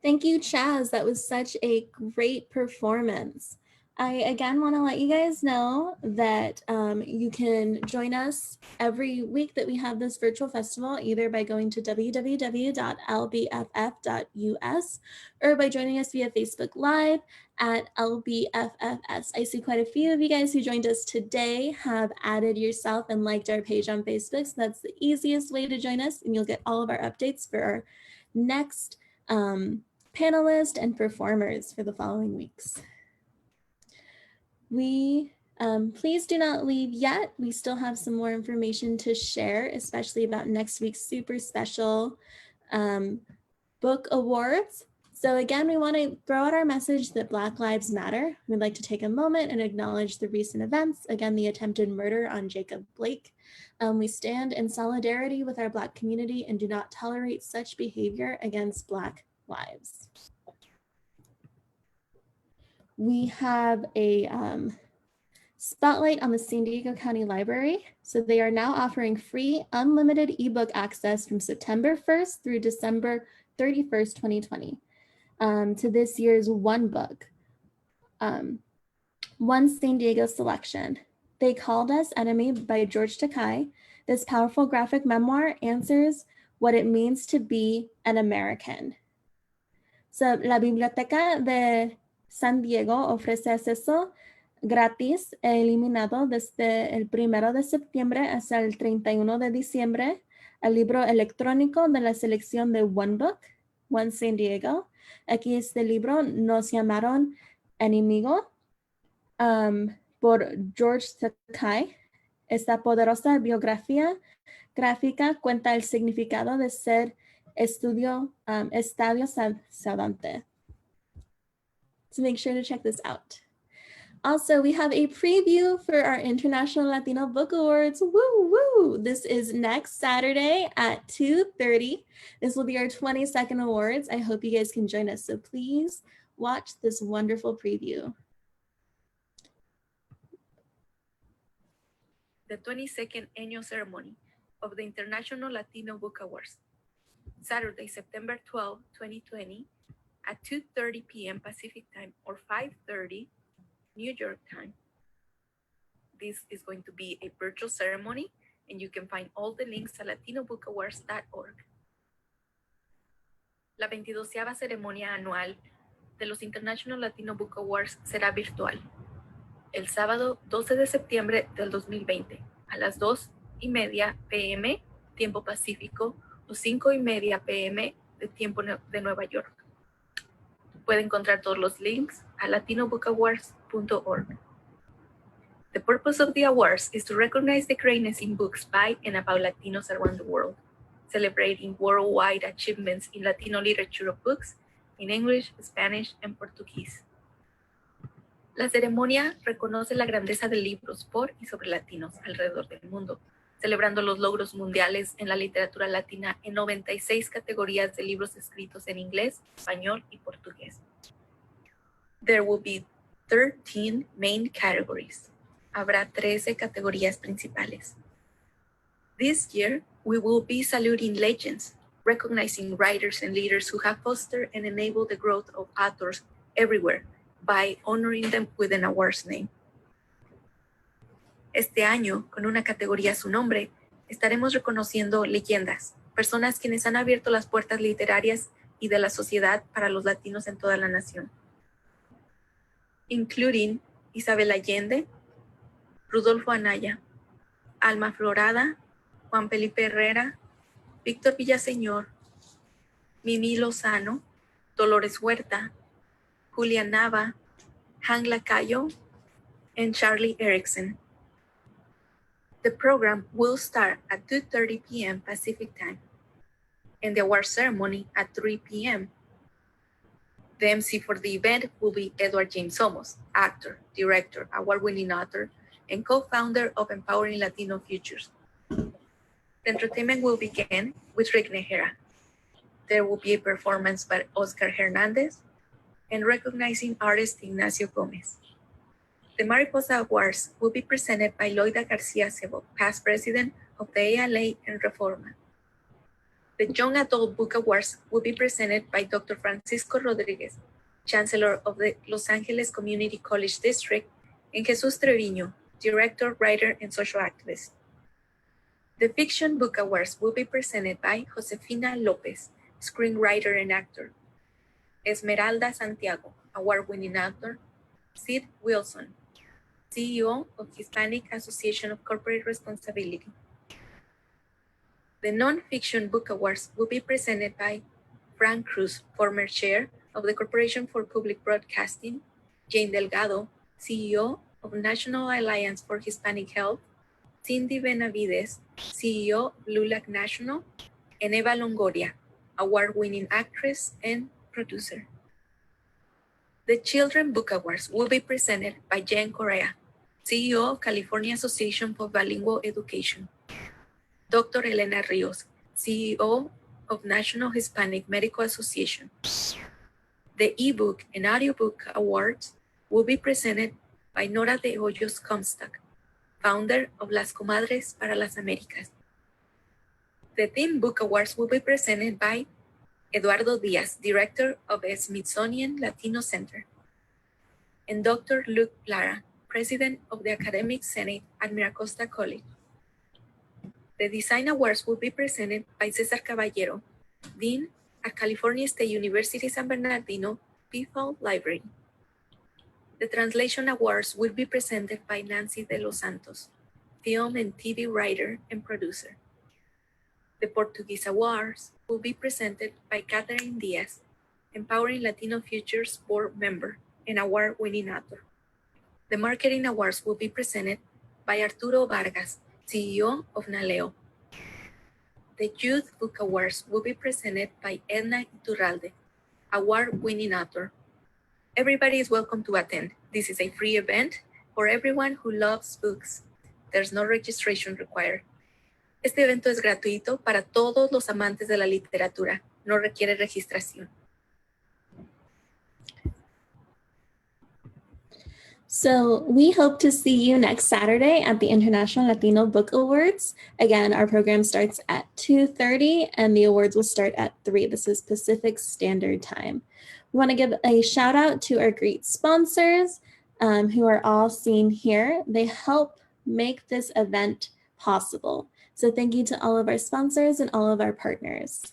Thank you, Chaz. That was such a great performance. I again want to let you guys know that you can join us every week that we have this virtual festival, either by going to www.lbff.us or by joining us via Facebook Live at LBFFS. I see quite a few of you guys who joined us today have added yourself and liked our page on Facebook. So that's the easiest way to join us, and you'll get all of our updates for our next panelists and performers for the following weeks. We please do not leave yet. We still have some more information to share, especially about next week's super special book awards. So again, we want to throw out our message that Black Lives Matter. We'd like to take a moment and acknowledge the recent events. Again, the attempted murder on Jacob Blake. We stand in solidarity with our Black community and do not tolerate such behavior against Black lives. We have a spotlight on the San Diego County Library. So they are now offering free unlimited ebook access from September 1st through December 31st, 2020 to this year's One Book, One San Diego Selection. They Called Us Enemy by George Takei. This powerful graphic memoir answers what it means to be an American. So, la Biblioteca de San Diego ofrece acceso gratis e eliminado desde el 1 de septiembre hasta el 31 de diciembre al libro electrónico de la selección de One Book, One San Diego. Aquí este libro nos llamaron enemigo por George Takei. Esta poderosa biografía gráfica cuenta el significado de ser estadio saudante. So make sure to check this out. Also, we have a preview for our International Latino Book Awards. Woo, woo! This is next Saturday at 2:30. This will be our 22nd awards. I hope you guys can join us. So please watch this wonderful preview. The 22nd annual ceremony of the International Latino Book Awards. Saturday, September 12, 2020, at 2:30 p.m. Pacific time or 5:30 New York time. This is going to be a virtual ceremony, and you can find all the links at latinobookawards.org. La 22ª ceremonia anual de los International Latino Book Awards será virtual, el sábado 12 de septiembre del 2020, a las 2:30 p.m. tiempo pacífico o 5:30 p.m. de tiempo de Nueva York. Puede encontrar todos los links a latinobookawards.org. The purpose of the awards is to recognize the greatness in books by and about Latinos around the world, celebrating worldwide achievements in Latino literature of books in English, Spanish, and Portuguese. La ceremonia reconoce la grandeza de libros por y sobre latinos alrededor del mundo, celebrando los logros mundiales en la literatura latina en 96 categorías de libros escritos en inglés, español y portugués. There will be 13 main categories. Habrá 13 categorías principales. This year, we will be saluting legends, recognizing writers and leaders who have fostered and enabled the growth of authors everywhere by honoring them with an awards name. Este año, con una categoría a su nombre, estaremos reconociendo leyendas, personas quienes han abierto las puertas literarias y de la sociedad para los latinos en toda la nación, including Isabel Allende, Rudolfo Anaya, Alma Florada, Juan Felipe Herrera, Víctor Villaseñor, Mimi Lozano, Dolores Huerta, Julia Nava, Hank Lacayo, and Charlie Erickson. The program will start at 2:30 p.m. Pacific time, and the award ceremony at 3 p.m. The MC for the event will be Edward James Somos, actor, director, award-winning author, and co-founder of Empowering Latino Futures. The entertainment will begin with Rick Nejera. There will be a performance by Oscar Hernandez and recognizing artist Ignacio Gomez. The Mariposa Awards will be presented by Loida Garcia Cebo, past president of the ALA and Reforma. The Young Adult Book Awards will be presented by Dr. Francisco Rodriguez, Chancellor of the Los Angeles Community College District, and Jesus Treviño, Director, Writer, and Social Activist. The Fiction Book Awards will be presented by Josefina Lopez, screenwriter and actor, Esmeralda Santiago, award-winning author, Sid Wilson, CEO of Hispanic Association of Corporate Responsibility. The Non-Fiction Book Awards will be presented by Frank Cruz, former chair of the Corporation for Public Broadcasting, Jane Delgado, CEO of National Alliance for Hispanic Health, Cindy Benavides, CEO of LULAC National, and Eva Longoria, award-winning actress and producer. The Children Book Awards will be presented by Jen Correa, CEO of California Association for Bilingual Education, Dr. Elena Rios, CEO of National Hispanic Medical Association. The eBook and Audiobook Awards will be presented by Nora de Hoyos Comstock, founder of Las Comadres para las Américas. The Teen Book Awards will be presented by Eduardo Diaz, director of the Smithsonian Latino Center, and Dr. Luke Lara, president of the Academic Senate at Miracosta College. The Design Awards will be presented by Cesar Caballero, dean at California State University San Bernardino Peafowl Library. The Translation Awards will be presented by Nancy de los Santos, film and TV writer and producer. The Portuguese Awards will be presented by Catherine Diaz, Empowering Latino Futures board member and award-winning author. The Marketing Awards will be presented by Arturo Vargas, CEO of Naleo. The Youth Book Awards will be presented by Edna Iturralde, award-winning author. Everybody is welcome to attend. This is a free event for everyone who loves books. There's no registration required. Este evento es gratuito para todos los amantes de la literatura. No requiere registración. So we hope to see you next Saturday at the International Latino Book Awards. Again, our program starts at 2:30 and the awards will start at 3. This is Pacific Standard Time. We want to give a shout out to our great sponsors who are all seen here. They help make this event possible. So thank you to all of our sponsors and all of our partners.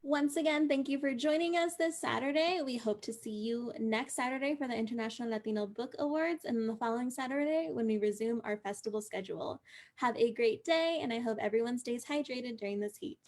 Once again, thank you for joining us this Saturday. We hope to see you next Saturday for the International Latino Book Awards and the following Saturday when we resume our festival schedule. Have a great day, and I hope everyone stays hydrated during this heat.